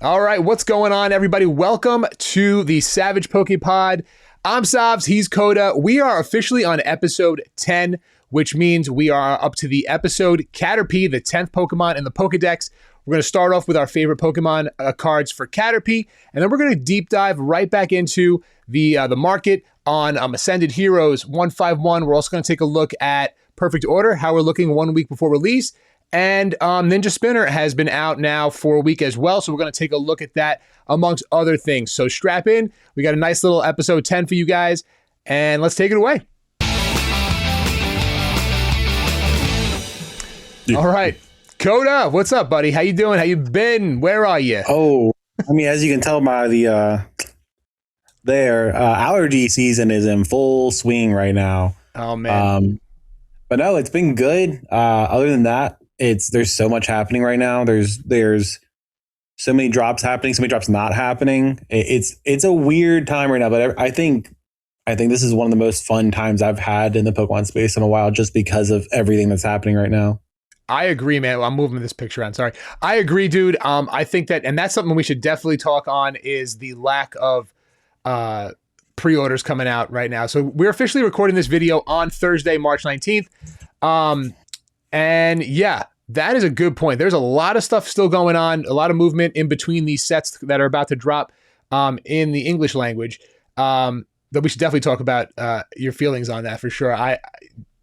All right, what's going on, everybody? Welcome to the Savage Pokepod. I'm Savs, he's Kota. We are officially on episode 10, which means we are up to the episode Caterpie, the 10th Pokemon in the Pokedex. We're going to start off with our favorite Pokemon cards for Caterpie, and then we're going to deep dive right back into the market on Ascended Heroes 151. We're also going to take a look at Perfect Order, how we're looking 1 week before release. And Ninja Spinner has been out now for a week as well, so we're going to take a look at that amongst other things. So strap in. We got a nice little episode 10 for you guys, and let's take it away. All right. Kota, what's up, buddy? How you doing? How you been? Where are you? Oh, I mean, as you can tell by the allergy season is in full swing right now. Oh, man. But no, it's been good. Other than that, there's so much happening right now. There's so many drops happening, so many drops not happening. It's a weird time right now, but I think this is one of the most fun times I've had in the Pokemon space in a while, just because of everything that's happening right now. I agree, man. Well, I'm moving this picture around. Sorry. I agree, dude. I think that, and that's something we should definitely talk on, is the lack of pre-orders coming out right now. So we're officially recording this video on Thursday, March 19th. And yeah, that is a good point. There's a lot of stuff still going on, a lot of movement in between these sets that are about to drop in the English language. That we should definitely talk about your feelings on that for sure. I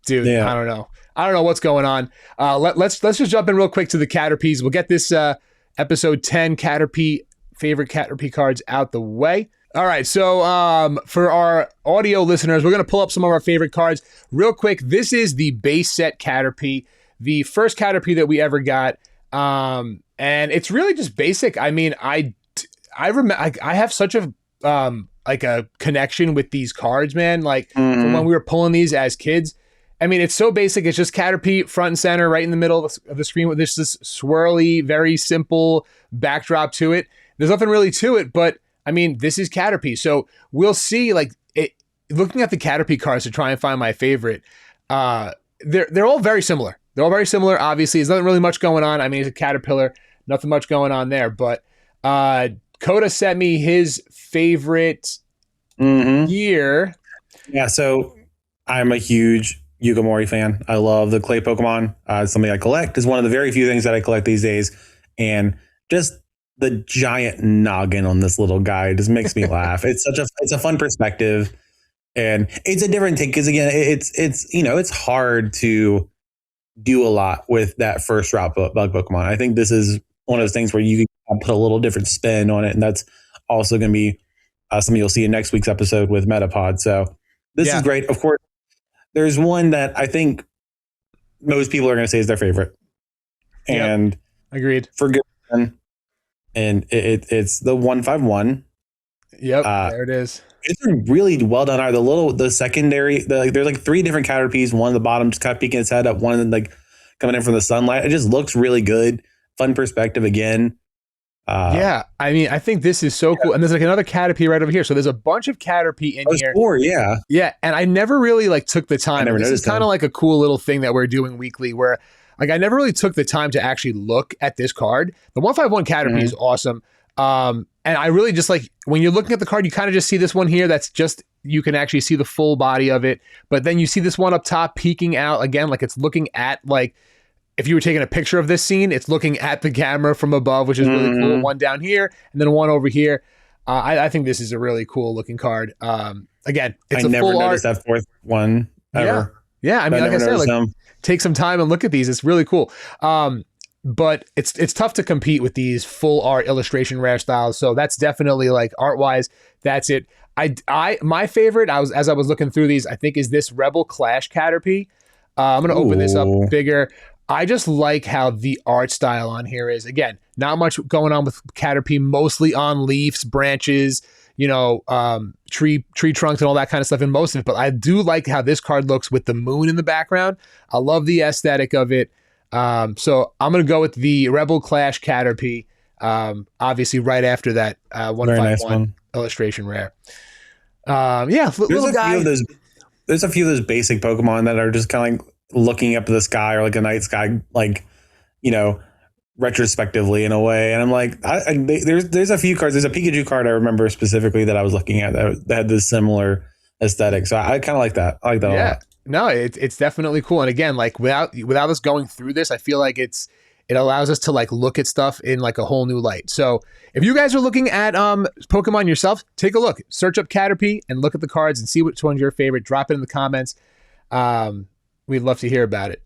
don't know. I don't know what's going on. Let's just jump in real quick to the Caterpies. We'll get this episode 10 favorite Caterpie cards out the way. All right, so for our audio listeners, we're going to pull up some of our favorite cards real quick. This is the base set Caterpie, the first Caterpie that we ever got, and it's really just basic. I mean, I have such a a connection with these cards, man. Like from when we were pulling these as kids. I mean, it's so basic. It's just Caterpie front and center, right in the middle of the screen with this swirly, very simple backdrop to it. There's nothing really to it, but I mean, this is Caterpie. So we'll see, looking at the Caterpie cards to try and find my favorite, they're all very similar. They're all very similar, obviously. There's not really much going on. I mean, it's a caterpillar, nothing much going on there. But Kota sent me his favorite gear. Yeah, so I'm a huge Yugamori fan. I love the clay Pokemon. It's something I collect. It's one of the very few things that I collect these days. And just the giant noggin on this little guy just makes me laugh. It's a fun perspective, and it's a different take because, again, it's hard to do a lot with that first drop bug Pokemon. I think this is one of those things where you can put a little different spin on it, and that's also going to be something you'll see in next week's episode with Metapod. So this is great. Of course, there's one that I think most people are going to say is their favorite, and agreed, for good reason. And it's the 151. Yep, there it is. It's a really well done art. The secondary, there's like three different Caterpies. One at the bottom just kind of peeking its head up. One coming in from the sunlight. It just looks really good. Fun perspective again. I mean, I think this is so cool. And there's another Caterpie right over here. So there's a bunch of Caterpie in here. Four, yeah. Yeah, and I never really took the time. This is kind of like a cool little thing that we're doing weekly where I never really took the time to actually look at this card. The 151 Caterpie is awesome. And I really just when you're looking at the card, you kind of just see this one here. That's just, you can actually see the full body of it. But then you see this one up top peeking out again, it's looking at, if you were taking a picture of this scene, it's looking at the camera from above, which is really cool. One down here and then one over here. I think this is a really cool looking card. Again, it's never noticed that fourth one ever. Yeah. I mean, like I said, take some time and look at these. It's really cool. But it's tough to compete with these full art illustration rare styles. So that's definitely art wise, that's it. My favorite, as I was looking through these, I think is this Rebel Clash Caterpie. I'm going to open this up bigger. I just like how the art style on here is. Again, not much going on with Caterpie, mostly on leaves, branches, tree trunks and all that kind of stuff in most of it. But I do like how this card looks with the moon in the background. I love the aesthetic of it. So I'm going to go with the Rebel Clash Caterpie. Obviously right after that 151 illustration rare. Little guy. There's a few of those basic Pokemon that are just kind of looking up at the sky or a night sky, retrospectively in a way. And I'm like, there's a few cards. There's a Pikachu card I remember specifically that I was looking at that had this similar aesthetic. So I kind of like that. I like that a lot. No, it's definitely cool. And again, like without us going through this, I feel like it allows us to like look at stuff in like a whole new light. So if you guys are looking at Pokemon yourself, take a look, search up Caterpie and look at the cards and see which one's your favorite. Drop it in the comments. We'd love to hear about it.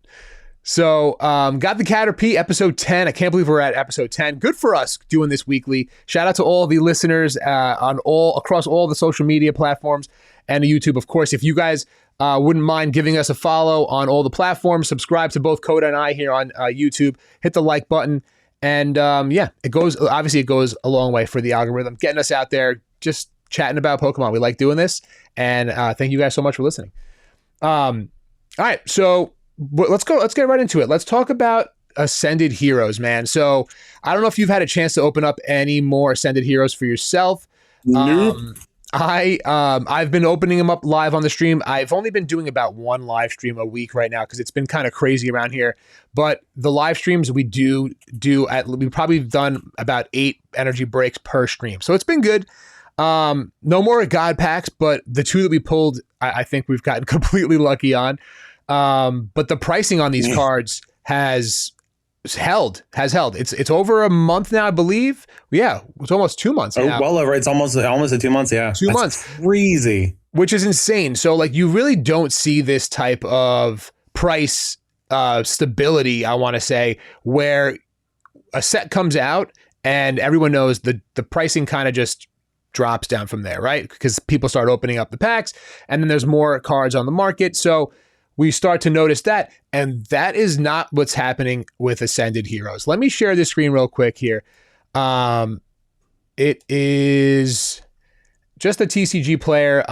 So got the Caterpie episode 10. I can't believe we're at episode 10. Good for us doing this weekly. Shout out to all the listeners across all the social media platforms and YouTube. Of course, if you guys wouldn't mind giving us a follow on all the platforms, subscribe to both Kota and I here on YouTube, hit the like button. And it goes a long way for the algorithm, getting us out there, just chatting about Pokemon. We like doing this. And thank you guys so much for listening. All right. So let's get right into it. Let's talk about Ascended Heroes, man. So I don't know if you've had a chance to open up any more Ascended Heroes for yourself. Nope. I've been opening them up live on the stream. I've only been doing about one live stream a week right now because it's been kind of crazy around here. But the live streams we've probably done about 8 energy breaks per stream. So it's been good. No more God packs, but the 2 that we pulled, I think we've gotten completely lucky on. But the pricing on these cards has held. It's over a month now, I believe. Yeah, it's almost 2 months now. Well over. It's almost at 2 months. Yeah, 2 months. Crazy. Which is insane. So like you really don't see this type of price stability, I want to say, where a set comes out and everyone knows the pricing kind of just drops down from there, right? Because people start opening up the packs and then there's more cards on the market. So we start to notice that, and that is not what's happening with Ascended Heroes. Let me share this screen real quick here. It is just a TCG player,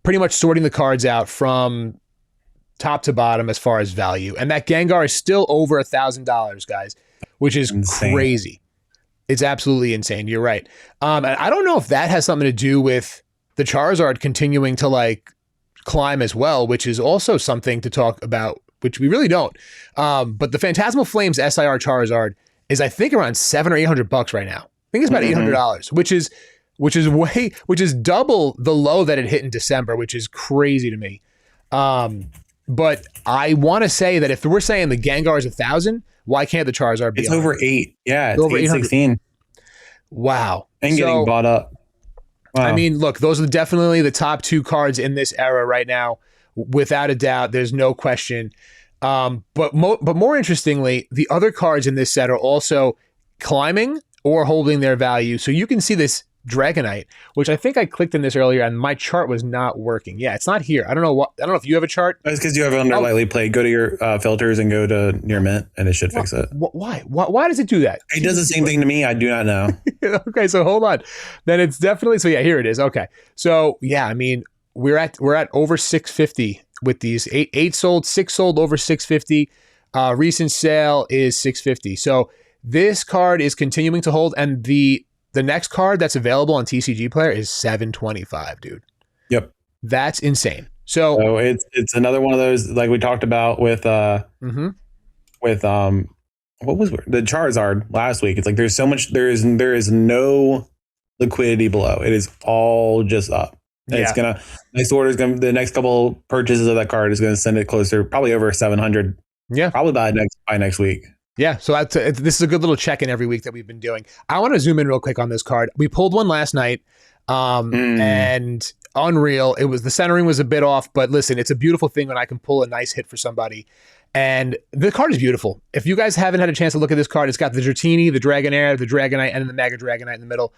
pretty much sorting the cards out from top to bottom as far as value. And that Gengar is still over $1,000, guys, which is insane. Crazy. It's absolutely insane. You're right. And I don't know if that has something to do with the Charizard continuing to like climb as well, which is also something to talk about, which we really don't. But the Phantasmal Flames SIR Charizard is, I think, around $700 or $800 right now. I think it's about $800, which is double the low that it hit in December, which is crazy to me. But I want to say that if we're saying the Gengar is 1,000, why can't the Charizard be? It's over 8. Yeah, it's over 816. Wow, and getting bought up. Wow. I mean, look, those are definitely the top 2 cards in this era right now, without a doubt. There's no question. But more interestingly, the other cards in this set are also climbing or holding their value. So you can see this Dragonite, which I think I clicked in this earlier and my chart was not working. Yeah, it's not here. I don't know if you have a chart. It's because you have under lightly played. Go to your filters and go to near mint and it should fix it. Why does it do that? It does the same thing to me. I do not know. Okay, so hold on. Then it's definitely, so yeah, here it is. Okay. So yeah, I mean, we're at over 650 with these 8 sold, 6 sold over 650. Recent sale is 650. So this card is continuing to hold, and the next card that's available on TCG Player is 725, dude. Yep. That's insane. So it's another one of those, like we talked about with what was the Charizard last week. It's like there's so much, there is no liquidity below. It is all just up. And it's gonna, the next couple purchases of that card is gonna send it closer, probably over 700. Yeah. Probably by next week. Yeah, so this is a good little check-in every week that we've been doing. I want to zoom in real quick on this card. We pulled one last night, and unreal. The centering was a bit off, but listen, it's a beautiful thing when I can pull a nice hit for somebody. And the card is beautiful. If you guys haven't had a chance to look at this card, it's got the Dratini, the Dragonair, the Dragonite, and the Mega Dragonite in the middle.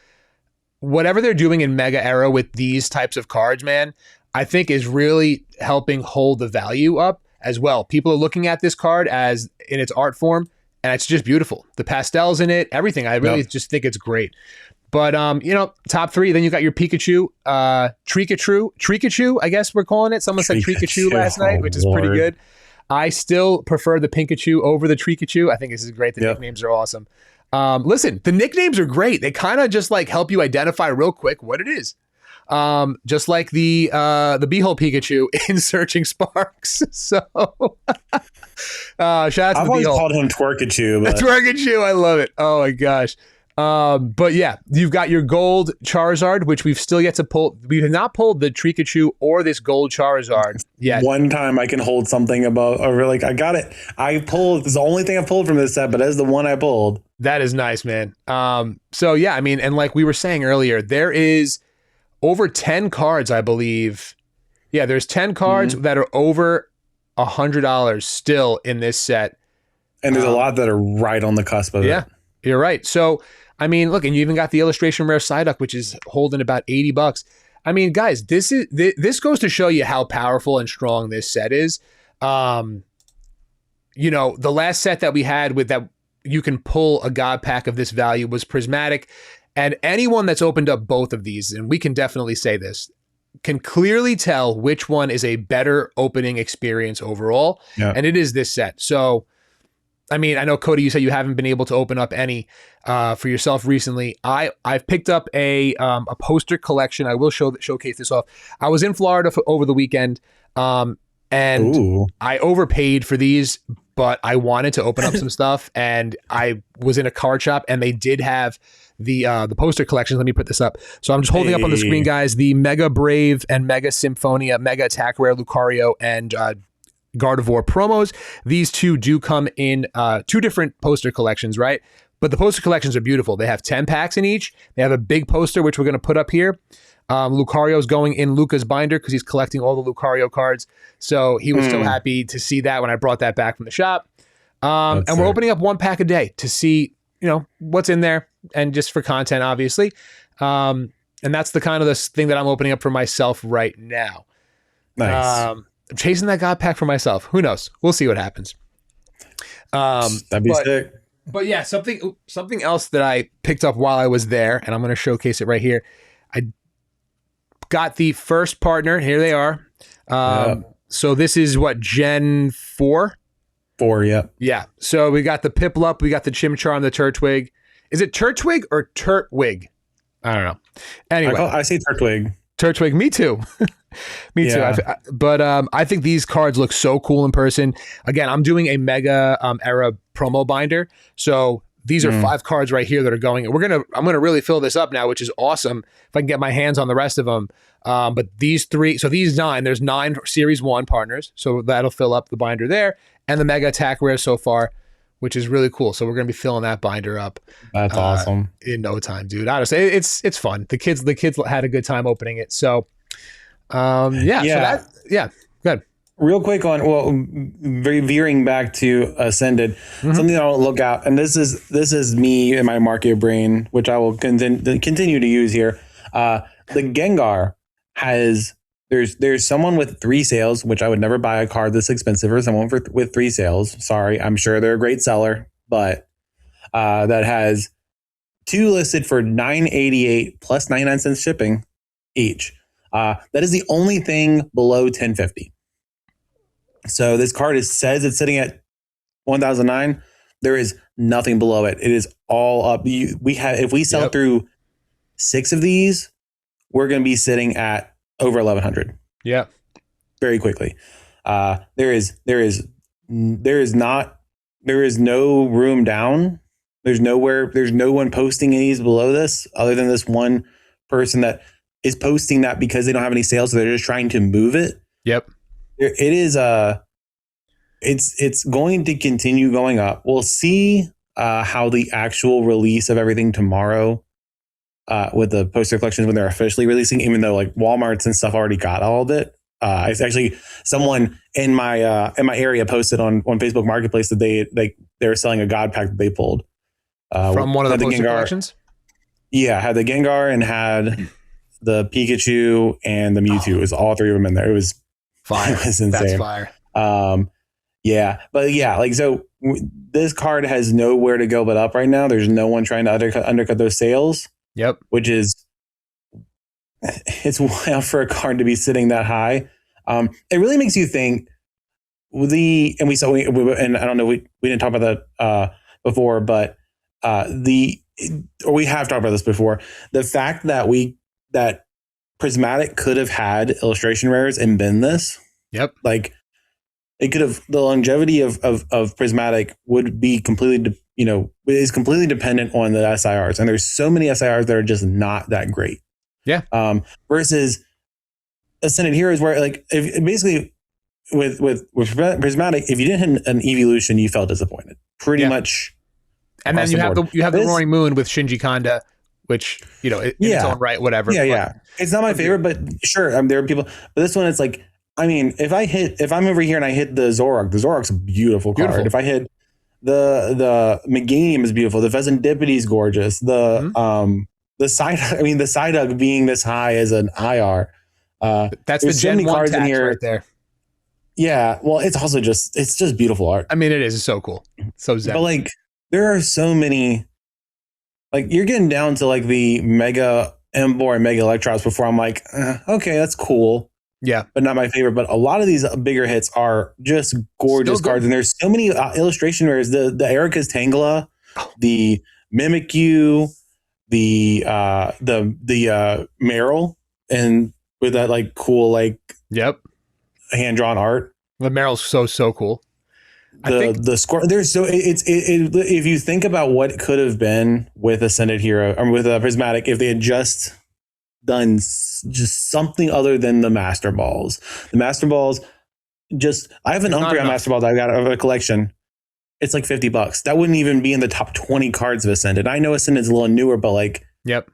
Whatever they're doing in Mega Era with these types of cards, man, I think is really helping hold the value up as well. People are looking at this card as in its art form, and it's just beautiful. The pastels in it, everything. I really just think it's great. But, top 3, then you got your Pikachu, Trikachu, I guess we're calling it. Someone said Trikachu last night, which is pretty good. I still prefer the Pikachu over the Trikachu. I think this is great. The nicknames are awesome. Listen, the nicknames are great. They kind of just like help you identify real quick what it is. just like the Beehole Pikachu in Searching Sparks. So shout out to I've the always Beehole. called him Twerkachu, but Twerkachu, I love it. Oh my gosh. But yeah, you've got your gold Charizard, which we've still yet to pull. We have not pulled the Trikachu or this gold Charizard yet. one time I can hold something above, or like I got it. I pulled. It's the only thing I pulled from this set, but that's the one I pulled. That is nice, man. So yeah, I mean, and like we were saying earlier, there is over 10 cards, I believe. Yeah, there's 10 cards that are over $100 still in this set. And there's a lot that are right on the cusp of it. Yeah, you're right. So, I mean, look, and you even got the illustration rare Psyduck, which is holding about $80. I mean, guys, this goes to show you how powerful and strong this set is. The last set that we had with that you can pull a God pack of this value was Prismatic, and anyone that's opened up both of these, and we can definitely say this, can clearly tell which one is a better opening experience overall, and it is this set. So, I mean, I know, Kota, you said you haven't been able to open up any for yourself recently. I've picked up a poster collection. I will showcase this off. I was in Florida over the weekend, and I overpaid for these, but I wanted to open up some stuff, and I was in a card shop, and they did have the poster collections. Let me put this up. So I'm just holding up on the screen, guys, the Mega Brave and Mega Symphonia, Mega Attack Rare Lucario, and Gardevoir promos. These two do come in two different poster collections, right? But the poster collections are beautiful. They have 10 packs in each. They have a big poster, which we're going to put up here. Lucario's going in Luca's binder because he's collecting all the Lucario cards. So he was so happy to see that when I brought that back from the shop. And we're opening up one pack a day to see, what's in there, and just for content, obviously. And that's the kind of this thing that I'm opening up for myself right now. Nice. I'm chasing that God pack for myself. Who knows? We'll see what happens. That'd be sick. But yeah, something else that I picked up while I was there, and I'm going to showcase it right here. I got the first partner. Here they are. So this is what, Gen 4? 4, yeah. Yeah. So we got the Piplup, we got the Chimchar, the Turtwig. Is it Turtwig or Turtwig? I don't know. Anyway, I say Turtwig. Turtwig, me too. Me too. But I think these cards look so cool in person. Again, I'm doing a Mega Era promo binder. So these are 5 cards right here that are going. I'm gonna really fill this up now, which is awesome if I can get my hands on the rest of them. But these 3, so these 9, there's 9 Series 1 partners. So that'll fill up the binder there, and the Mega Attack Rare so far, which is really cool. So we're gonna be filling that binder up. That's awesome. In no time, dude. Honestly, it's fun. The kids had a good time opening it. So good. Real quick veering back to Ascended, something that I'll look out, and this is me and my market brain, which I will continue to use here. The Gengar there's someone with 3 sales, which I would never buy a card this expensive for someone with 3 sales. Sorry, I'm sure they're a great seller, but that has 2 listed for $9.88 plus 99 cents shipping each. That is the only thing below 1050. So this card says it's sitting at 1009. There is nothing below it. It is all up. If we sell through 6 of these, we're going to be sitting at over 1100. Yeah, very quickly. There is no room down. There's no one posting these below this other than this one person that is posting that because they don't have any sales, so they're just trying to move it. Yep. It is it's going to continue going up. We'll see how the actual release of everything tomorrow with the poster collections when they're officially releasing, even though like Walmarts and stuff already got all of it. It's actually someone in my area posted on Facebook Marketplace that they were selling a God pack that they pulled from one of the poster collections. Yeah, had the Gengar and had the Pikachu and the Mewtwo. It was all 3 of them in there. It was fire. It was insane. That's fire. This card has nowhere to go but up right now. There's no one trying to undercut those sales. Yep. Which is, it's wild for a card to be sitting that high. It really makes you think. And I don't know, we didn't talk about that before, but we have talked about this before. The fact that Prismatic could have had illustration rares and been this. Yep. Like it could have, the longevity of Prismatic would be completely, is completely dependent on the SIRs. And there's so many SIRs that are just not that great. Yeah. Versus Ascended Heroes, where like if basically with Prismatic, if you didn't hit an evolution, you felt disappointed. Pretty much. And then you have the Roaring Moon with Shinji Kanda, which in its own right, whatever. Yeah. It's not my favorite, but sure, there are people. But this one, it's like, I mean, if I'm over here and I hit the Zorok's a beautiful card. If I hit the Meganium is beautiful. The Pheasantipede is gorgeous. The Psyduck being this high as an IR. That's the Gen 1 cards in here right there. Yeah, well, it's also just beautiful art. I mean, it is. It's so cool. So zen. But like, there are so many. Like, you're getting down to like the Mega Emboar and Mega Electros before I'm like, okay, that's cool. Yeah, but not my favorite. But a lot of these bigger hits are just gorgeous cards, and there's so many illustration rares. The Erica's Tangela, the Mimikyu, the Meryl, and with that like cool hand drawn art. The Meryl's so cool. The score there's so if you think about what could have been with Ascended Hero or with Prismatic if they had just done just something other than the Master Balls. The Master Balls, I have an Umbreon Master Ball that I got out of a collection. It's like $50. That wouldn't even be in the top 20 cards of Ascended. I know Ascended's a little newer, but like, yep,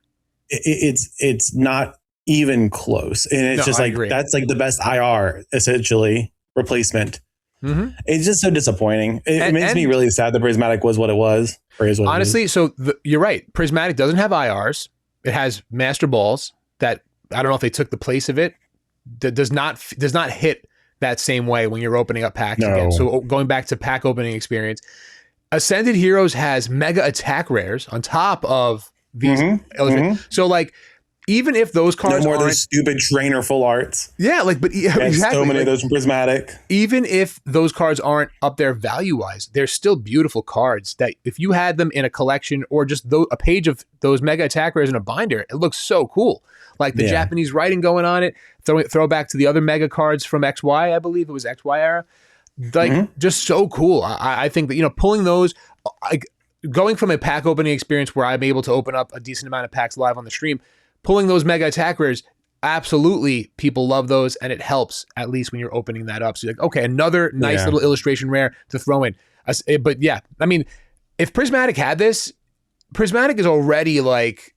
it's not even close. And it's just like, that's like the best IR essentially replacement. Mm-hmm. It's just so disappointing. It makes me really sad that Prismatic was what it was. Or is what honestly, it is. So you're right. Prismatic doesn't have IRs. It has Master Balls that I don't know if they took the place of it. That does not hit that same way when you're opening up packs again. So going back to pack opening experience, Ascended Heroes has Mega Attack rares on top of these. So like, even if those cards more of those stupid trainer full arts. Yeah, but exactly. So many of those from Prismatic. Even if those cards aren't up there value-wise, they're still beautiful cards that if you had them in a collection or just a page of those Mega Attack rares in a binder, it looks so cool. Like the Japanese writing going on it, throw back to the other Mega cards from XY, I believe it was XY era. Like, just so cool. I think that, pulling those, going from a pack opening experience where I'm able to open up a decent amount of packs live on the stream, pulling those Mega Attack rares, absolutely, people love those, and it helps, at least when you're opening that up. So you're like, okay, another nice little illustration rare to throw in. But yeah, I mean, if Prismatic had this, Prismatic is already like,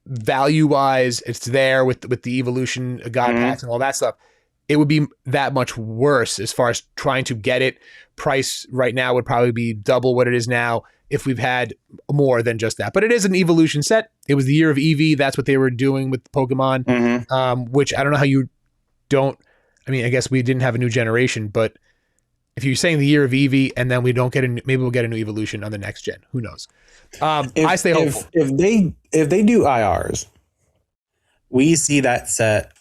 value-wise, it's there with the evolution god packs and all that stuff. It would be that much worse as far as trying to get it. Price right now would probably be double what it is now if we've had more than just that. But it is an evolution set. It was the year of Eevee. That's what they were doing with Pokemon, which I don't know how you don't. I mean, I guess we didn't have a new generation, but if you're saying the year of Eevee and then we don't get maybe we'll get a new evolution on the next gen. Who knows? I stay hopeful. If they do IRs, we see that set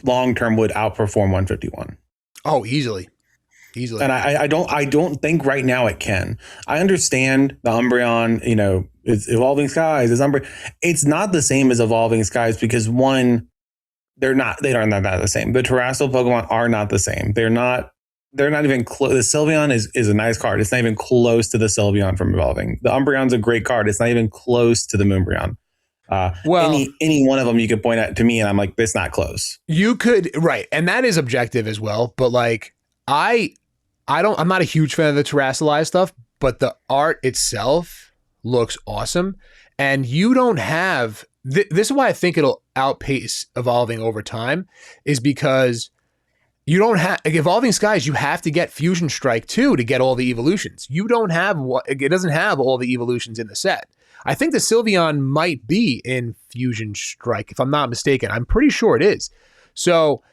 long term would outperform 151. Oh, easily. And I don't think right now it can. I understand the Umbreon, it's Evolving Skies, it's not the same as Evolving Skies because one, they are not the same. The terrestrial Pokemon are not the same. They're not even close. The Sylveon is a nice card. It's not even close to the Sylveon from Evolving. The Umbreon's a great card. It's not even close to the Moonbreon. Any one of them you could point at to me and I'm like, it's not close. You could, right. And that is objective as well. But like, I'm not a huge fan of the terrestrialized stuff, but the art itself looks awesome. And you don't have, this is why I think it'll outpace Evolving over time, is because you don't have, like Evolving Skies, you have to get Fusion Strike too to get all the evolutions. You don't have, it doesn't have all the evolutions in the set. I think the Sylveon might be in Fusion Strike, if I'm not mistaken. I'm pretty sure it is. So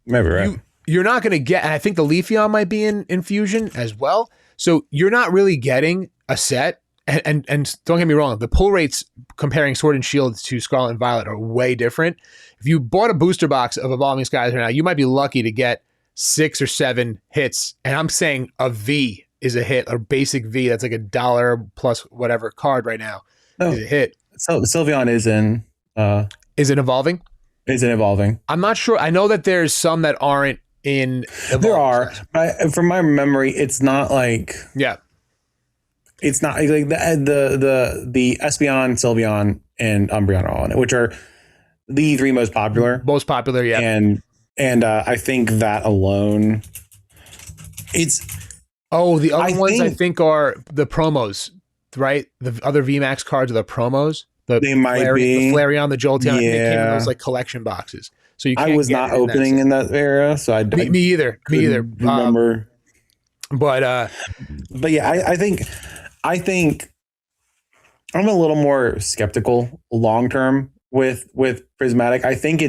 maybe right. You're not going to get, and I think the Leafeon might be in Fusion as well. So you're not really getting a set. And don't get me wrong, the pull rates comparing Sword and Shield to Scarlet and Violet are way different. If you bought a booster box of Evolving Skies right now, you might be lucky to get 6 or 7 hits. And I'm saying a V is a hit, or basic V that's like $1 plus whatever card right now is a hit. So Sylveon is in. Is it Evolving? Is it evolving? I'm not sure. I know that there's some that aren't in There are, section. but from my memory, it's not like Yeah. it's not like the Espeon, Sylveon, and Umbreon are all in it, which are the three most popular. Most popular, yeah. And I think that alone, it's the other ones I think are the promos, right? The other VMAX cards are the promos. They might be the Flareon, the Jolteon. Yeah. I think they came in those like collection boxes. So you can't I was not opening in that era, so I me either. Me either. Remember, but yeah, I think I'm a little more skeptical long term with Prismatic. I think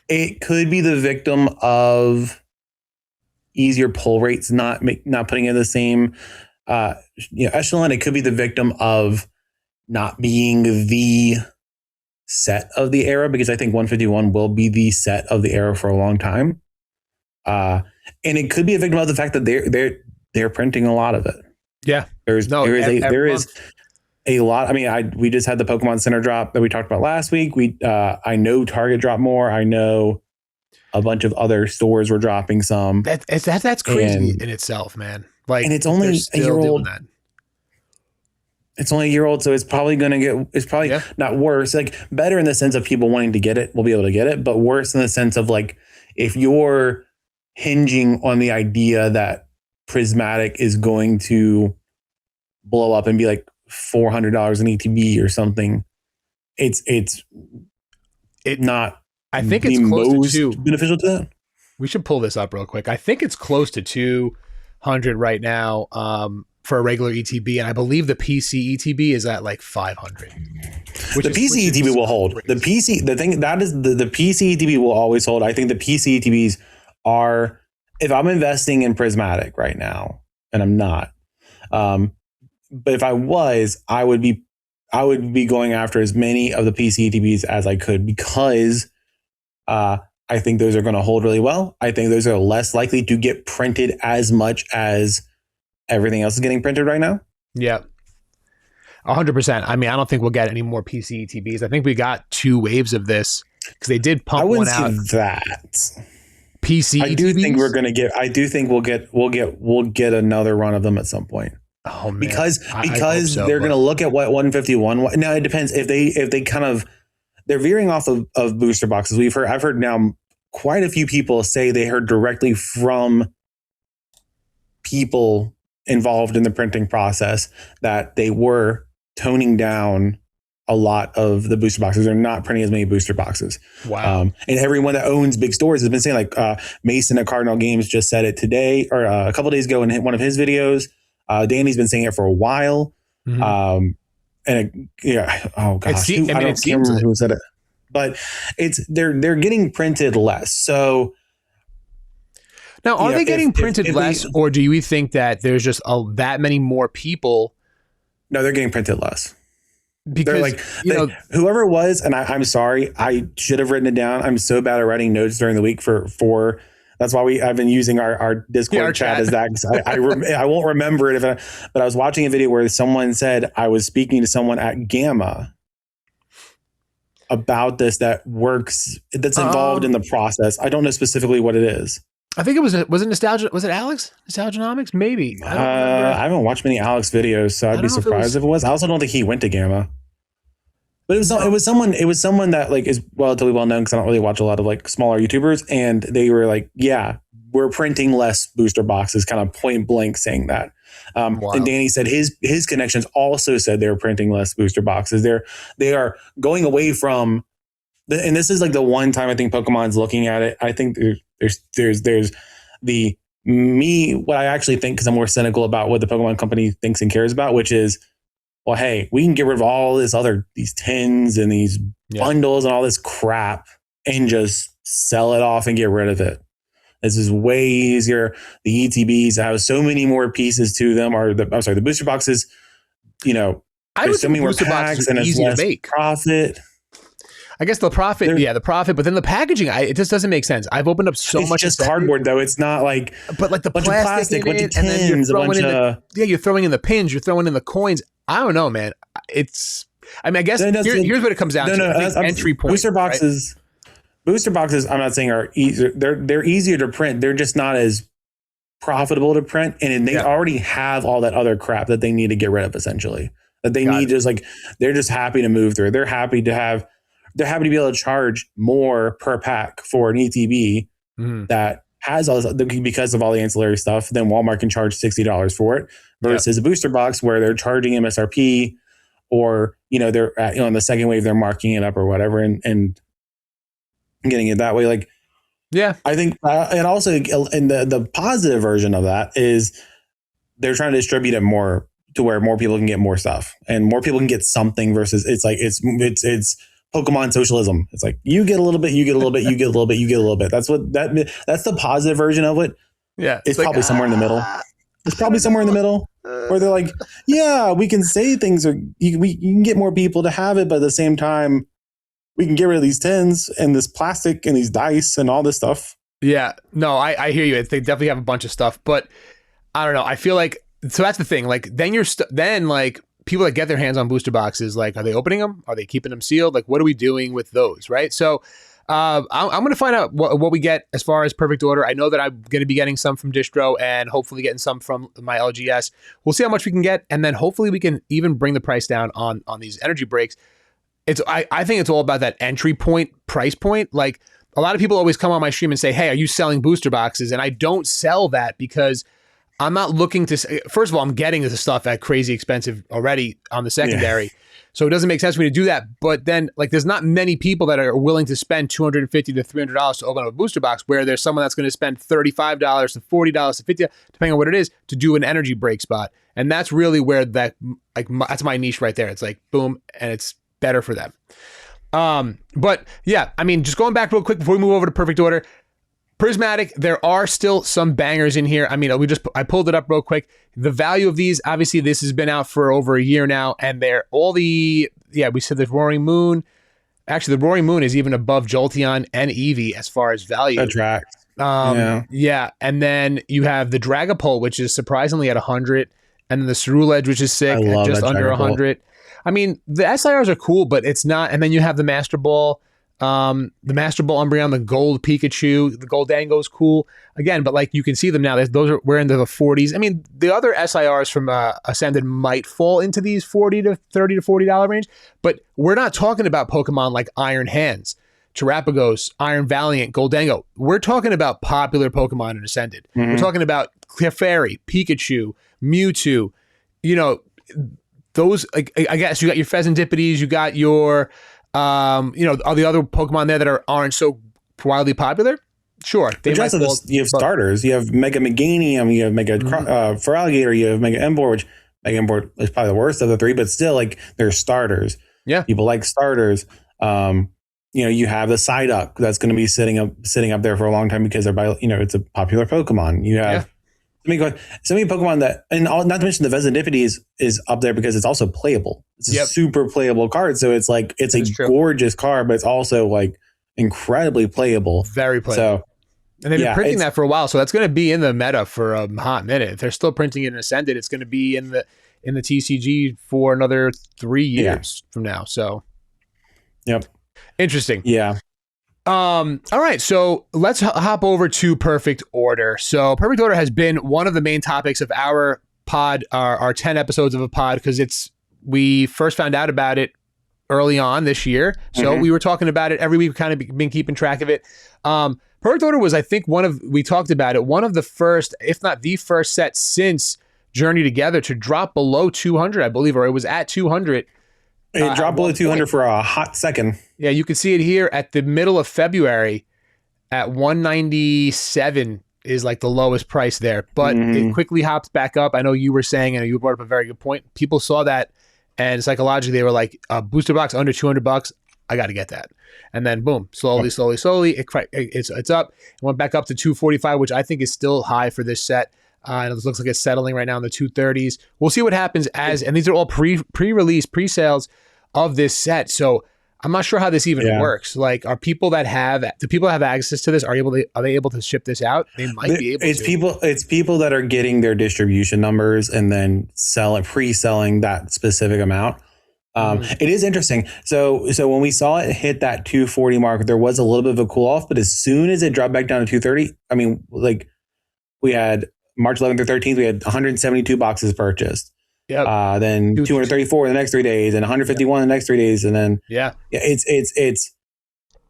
it could be the victim of easier pull rates, not putting in the same echelon. It could be the victim of not being the set of the era, because I think 151 will be the set of the era for a long time. And it could be a victim of the fact that they're printing a lot of it. Yeah. There is a lot. I mean, we just had the Pokemon Center drop that we talked about last week. I know Target dropped more. I know a bunch of other stores were dropping some. That's crazy in itself, man. Like, and it's only a year old. It's only a year old, so it's probably going to get. It's probably not worse. Like, better in the sense of people wanting to get it, we'll be able to get it. But worse in the sense of, like, if you're hinging on the idea that Prismatic is going to blow up and be like $400 in ETB or something, it's not. I think it's close to 2 beneficial to that. We should pull this up real quick. I think it's close to 200 right now for a regular ETB, and I believe the PC ETB is at like 500. The PC ETB will hold. The PC ETB will always hold. I think the PC ETBs are. If I'm investing in Prismatic right now, and I'm not, but if I was, I would be going after as many of the PC ETBs as I could, because I think those are going to hold really well. I think those are less likely to get printed as much as everything else is getting printed right now. Yeah. 100%. I mean, I don't think we'll get any more PC ETBs. I think we got 2 waves of this because they did pump one out. I wouldn't say that. PC I do ETBs? think we're going to get. I do think we'll get another run of them at some point. Oh man, because they're going to look at what 151. Now it depends if they kind of they're veering off of booster boxes. I've heard now quite a few people say they heard directly from people involved in the printing process that they were toning down a lot of the booster boxes. They're not printing as many booster boxes. Wow. And everyone that owns big stores has been saying, like Mason at Cardinal Games just said it today or a couple of days ago in one of his videos. Danny's been saying it for a while. Mm-hmm. Oh gosh, I don't remember who said it, but they're getting printed less. So now, are they getting printed less, or do you think that there's just that many more people? No, they're getting printed less. Because whoever it was, and I'm sorry, I should have written it down. I'm so bad at writing notes during the week for that's why I've been using our Discord chat as that. I won't remember it but I was watching a video where someone said I was speaking to someone at Gamma about this that's involved in the process. I don't know specifically what it is. I think was it Nostalgia? Was it Alex? Nostalgianomics? Maybe. I haven't watched many Alex videos, so I'd be surprised if it was. I also don't think he went to Gamma. But it was someone that like is relatively well known, because I don't really watch a lot of like smaller YouTubers, and they were like, yeah, we're printing less booster boxes, kind of point blank saying that. Wow. And Danny said his connections also said they were printing less booster boxes. They are going away from and this is like the one time I think Pokemon's looking at it. I think there's what I actually think, because I'm more cynical about what the Pokemon company thinks and cares about, which is, well, hey, we can get rid of all these tins and these bundles and all this crap and just sell it off and get rid of it. This is way easier. The ETBs have so many more pieces to them, the booster boxes, there's so many more packs and it's less profit. I guess the profit, but then the packaging, it just doesn't make sense. I've opened up so much. It's just cardboard, though. It's not like, but like the bunch of plastic, bunch of tins, you're throwing in the pins, you're throwing in the coins. I don't know, man. I mean, I guess here's what it comes down to. I think entry point. Booster boxes. Right? Booster boxes, I'm not saying are easier. They're easier to print. They're just not as profitable to print, and they already have all that other crap that they need to get rid of. Essentially, that they need just like they're just happy to move through. They're happy to be able to charge more per pack for an ETB that has all this because of all the ancillary stuff. Then Walmart can charge $60 for it versus a booster box where they're charging MSRP, or they're in the second wave they're marking it up or whatever, and getting it that way. Like, I think, and also, and the positive version of that is they're trying to distribute it more to where more people can get more stuff and more people can get something versus it's like, it's Pokemon socialism. It's like, you get a little bit, you get a little bit, you get a little bit, you get a little bit. That's the positive version of it. Yeah. It's probably somewhere in the middle. It's probably somewhere in the middle where they're like, yeah, we can say things are, you can get more people to have it, but at the same time, we can get rid of these tins and this plastic and these dice and all this stuff. Yeah, no, I hear you. They definitely have a bunch of stuff, but I don't know. I feel like, so that's the thing. Like, then then like people that get their hands on booster boxes, like, are they opening them? Are they keeping them sealed? Like, what are we doing with those? Right. So I'm going to find out what we get as far as perfect order. I know that I'm going to be getting some from Distro and hopefully getting some from my LGS. We'll see how much we can get. And then hopefully we can even bring the price down on these energy breaks. I think it's all about that entry point, price point. Like, a lot of people always come on my stream and say, hey, are you selling booster boxes? And I don't sell that because I'm not looking to say, first of all, I'm getting this stuff at crazy expensive already on the secondary. Yeah. So it doesn't make sense for me to do that. But then, like, there's not many people that are willing to spend $250 to $300 to open up a booster box, where there's someone that's going to spend $35 to $40 to $50, depending on what it is, to do an energy break spot. And that's really where that's my niche right there. It's like, boom, and it's better for them. But yeah, I mean, just going back real quick before we move over to perfect order, Prismatic, there are still some bangers in here. I mean, I pulled it up real quick. The value of these, obviously this has been out for over a year now, and we said the Roaring Moon. Actually, the Roaring Moon is even above Jolteon and Eevee as far as value. That tracks. Yeah. And then you have the Dragapult, which is surprisingly at 100, and then the Ceruledge, which is sick at just under 100. I mean, the SIRs are cool, but it's not. And then you have the Master Ball, Umbreon, the Gold Pikachu, the Goldango is cool again. But like, you can see them now. We're into the 40s. I mean, the other SIRs from Ascended might fall into these $30 to $40 range, but we're not talking about Pokemon like Iron Hands, Terapagos, Iron Valiant, Goldango. We're talking about popular Pokemon in Ascended. Mm-hmm. We're talking about Clefairy, Pikachu, Mewtwo, those, like, I guess you got your Pheasantippides, you got your, all the other Pokemon there that aren't so wildly popular. Sure. You have starters. You have Mega Meganium, you have Mega Feraligatr, you have Mega Emboar, which Mega Emboar is probably the worst of the three, but still, like, they're starters. Yeah. People like starters. You have the Psyduck that's going to be sitting up there for a long time because it's a popular Pokemon. You have so many Pokemon that, and not to mention the Vesindipity is up there because it's also playable. It's a super playable card. So it's like, it's a gorgeous card, but it's also like incredibly playable. Very playable. So, and they've been printing that for a while. So that's going to be in the meta for a hot minute. If they're still printing it in Ascended, it's going to be in the TCG for another 3 years from now. So, interesting. Yeah. All right, so let's hop over to perfect order. So perfect order has been one of the main topics of our pod, our 10 episodes of a pod, because we first found out about it early on this year. So we were talking about it every week, kind of been keeping track of it. Perfect order was, I think, we talked about it, one of the first, if not the first set since Journey Together to drop below 200, I believe, or it was at 200. It dropped below 200 for a hot second. Yeah, you can see it here at the middle of February at 197 is like the lowest price there. But it quickly hops back up. I know you were saying, and you brought up a very good point. People saw that, and psychologically they were like, a booster box under $200, I got to get that. And then boom, slowly, it's up. It went back up to 245, which I think is still high for this set. And it looks like it's settling right now in the 230s. We'll see what happens and these are all pre-release, pre-sales of this set. So I'm not sure how this even works. Like, do people that have access to this, are they able to ship this out? They might be able to. It's people that are getting their distribution numbers and then pre-selling that specific amount. It is interesting. So when we saw it hit that 240 mark, there was a little bit of a cool off, but as soon as it dropped back down to 230, I mean, like we had March 11th or 13th, we had 172 boxes purchased. Yep. Then 234 in the next 3 days, and 151 in the next 3 days, and then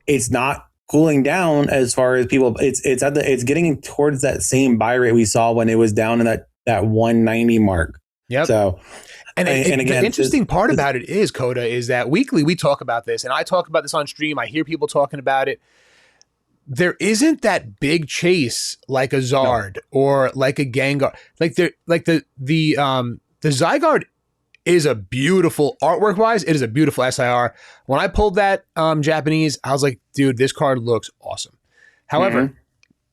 it's not cooling down as far as people. It's getting towards that same buy rate we saw when it was down in that 190 mark. Yep. So. And again, the interesting part about it is, Kota, is that weekly we talk about this, and I talk about this on stream. I hear people talking about it. There isn't that big chase like a Zard or like a Gengar. The Zygarde is a beautiful artwork wise. It is a beautiful SIR. When I pulled that Japanese, I was like, dude, this card looks awesome. However,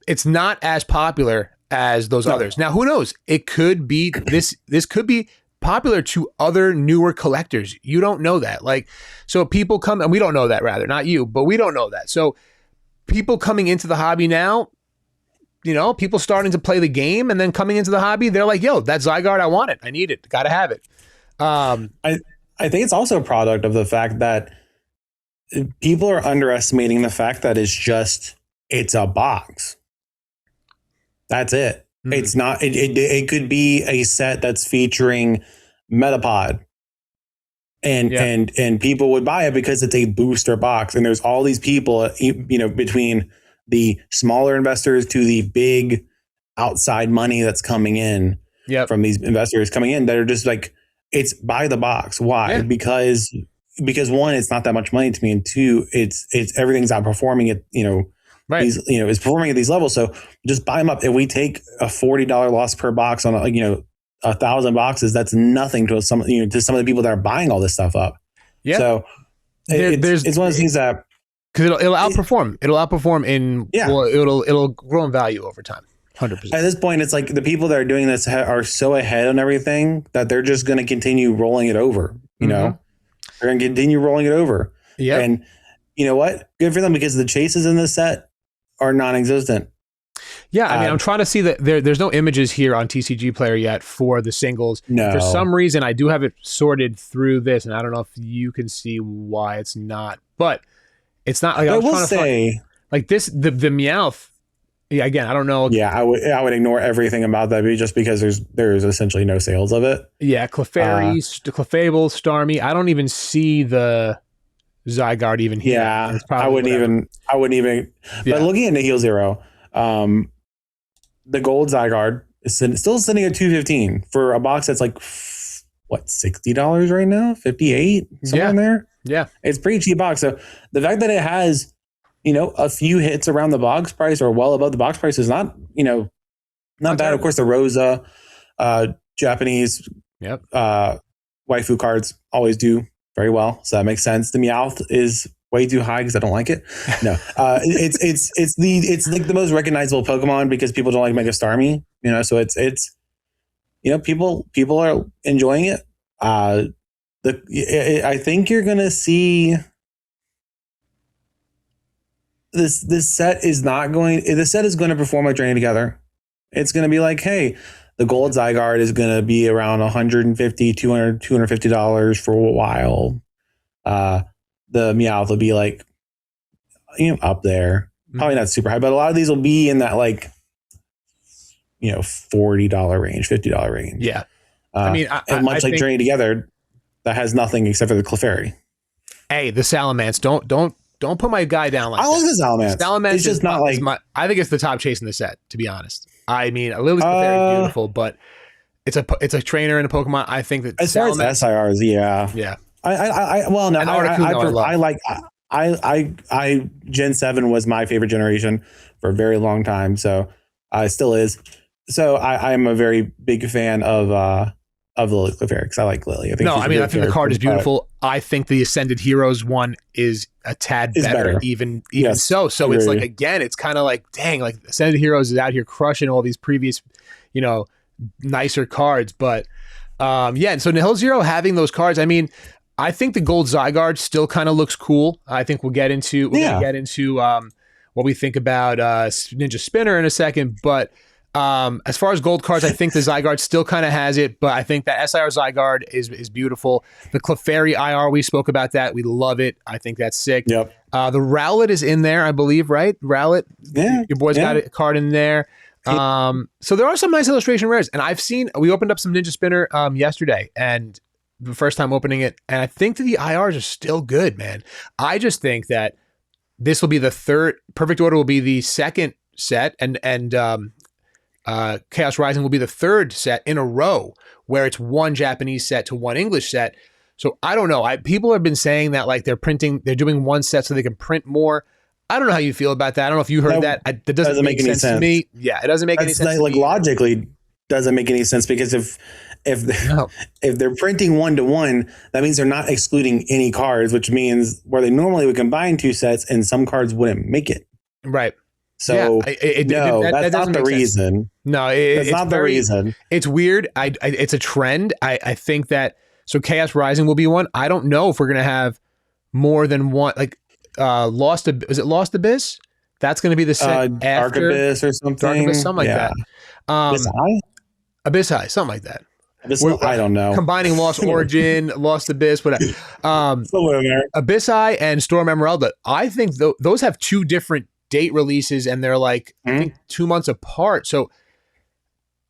it's not as popular as those others. Now, who knows? It could be this could be popular to other newer collectors. You don't know that. Like, so people come, and we don't know that, rather, not you, but we don't know that. So people coming into the hobby now, you know, people starting to play the game and then coming into the hobby, they're like, yo, that Zygarde, I want it. I need it. Got to have it. I think it's also a product of the fact that people are underestimating the fact that it's a box. That's it. It's not, it could be a set that's featuring Metapod and people would buy it because it's a booster box. And there's all these people, you know, between the smaller investors to the big outside money that's coming in from these investors coming in that are just like, it's buy the box. Why? Yeah. Because one, it's not that much money to me. And two, it's everything's outperforming it, you know, these, you know, is performing at these levels. So just buy them up. If we take a $40 loss per box on, you know, 1,000 boxes, that's nothing to some, you know, to some of the people that are buying all this stuff up. Yeah. So it's one of those things that, because it'll outperform. It'll outperform it'll grow in value over time. 100%. At this point, it's like the people that are doing this are so ahead on everything that they're just going to continue rolling it over. You know, they're going to continue rolling it over. Yeah. And you know what? Good for them, because the chases in this set are non-existent. Yeah, I mean, I'm trying to see that there's no images here on TCG Player yet for the singles. No. For some reason, I do have it sorted through this, and I don't know if you can see why it's not. But it's not like I will say, like this, the Meowth. Yeah, again, I don't know. Yeah, I would ignore everything about that just because there's essentially no sales of it. Yeah, Clefairy, Clefable, Starmie. I don't even see the Zygarde even here. Yeah, I wouldn't even. But looking into Heal Zero, the gold Zygarde is still sitting at $215 for a box that's like what, $60 right now, $58 somewhere in there. Yeah, it's a pretty cheap box. So the fact that it has, you know, a few hits around the box price or well above the box price is not, you know, not bad. Of course, the Rosa, Japanese, waifu cards always do very well, so that makes sense. The Meowth is way too high because I don't like it. No, it's like the most recognizable Pokemon because people don't like Mega Starmie. You know, so it's you know, people are enjoying it. I think you're gonna see this set is not going. The set is going to perform like Journey Together. It's going to be like, hey, the gold Zygarde is going to be around $150, $200, $250 for a while. The Meowth will be like, you know, up there. Probably not super high, but a lot of these will be in that, like, you know, $40 range, $50 range. Yeah. I mean, and much like Journey Together, that has nothing except for the Clefairy. Hey, the Salamence. Don't put my guy down like that. I love the Salamence. Salamence it's just not like... I think it's the top chase in the set, to be honest. I mean, Lily's very beautiful, but it's a trainer in a Pokemon. I think that as far as SIRs, yeah. I Gen 7 was my favorite generation for a very long time, so it still is. So I am a very big fan of Lily Clefairy because I like Lily. I think the card is beautiful. I think the Ascended Heroes one is a tad better. Even yes, so it's like, again, it's kind of like, dang, like Ascended Heroes is out here crushing all these previous, you know, nicer cards. But and so Nihil Zero having those cards, I mean, I think the gold Zygarde still kind of looks cool. I think we'll get into what we think about Ninja Spinner in a second, but As far as gold cards, I think the Zygarde still kind of has it, but I think that SIR Zygarde is beautiful. The Clefairy IR, we spoke about that. We love it. I think that's sick. Yep. The Rowlet is in there, I believe, right? Rowlet. Yeah. Your boy's got a card in there. So there are some nice illustration rares, and we opened up some Ninja Spinner yesterday, and the first time opening it, and I think that the IRs are still good, man. I just think that this will be the third. Perfect Order will be the second set, and Chaos Rising will be the third set in a row where it's one Japanese set to one English set. So I don't know. People have been saying that like they're doing one set so they can print more. I don't know how you feel about that. I don't know if you heard that. That doesn't make any sense to me. Yeah, it doesn't make any sense. Like logically doesn't make any sense because if they're printing 1-to-1, that means they're not excluding any cards, which means where they normally would combine two sets and some cards wouldn't make it. Right. So that's not the reason. No, that's not the reason. It's weird. It's a trend. I think that Chaos Rising will be one. I don't know if we're gonna have more than one. Like is it Lost Abyss? That's gonna be the set after Dark Abyss or something. Dark Abyss, something like that. Abyss High, something like that. I don't know. Combining Lost Origin, Lost Abyss, whatever. Abyss High and Storm Emeralda. I think those have two different date releases, and they're like I think 2 months apart. So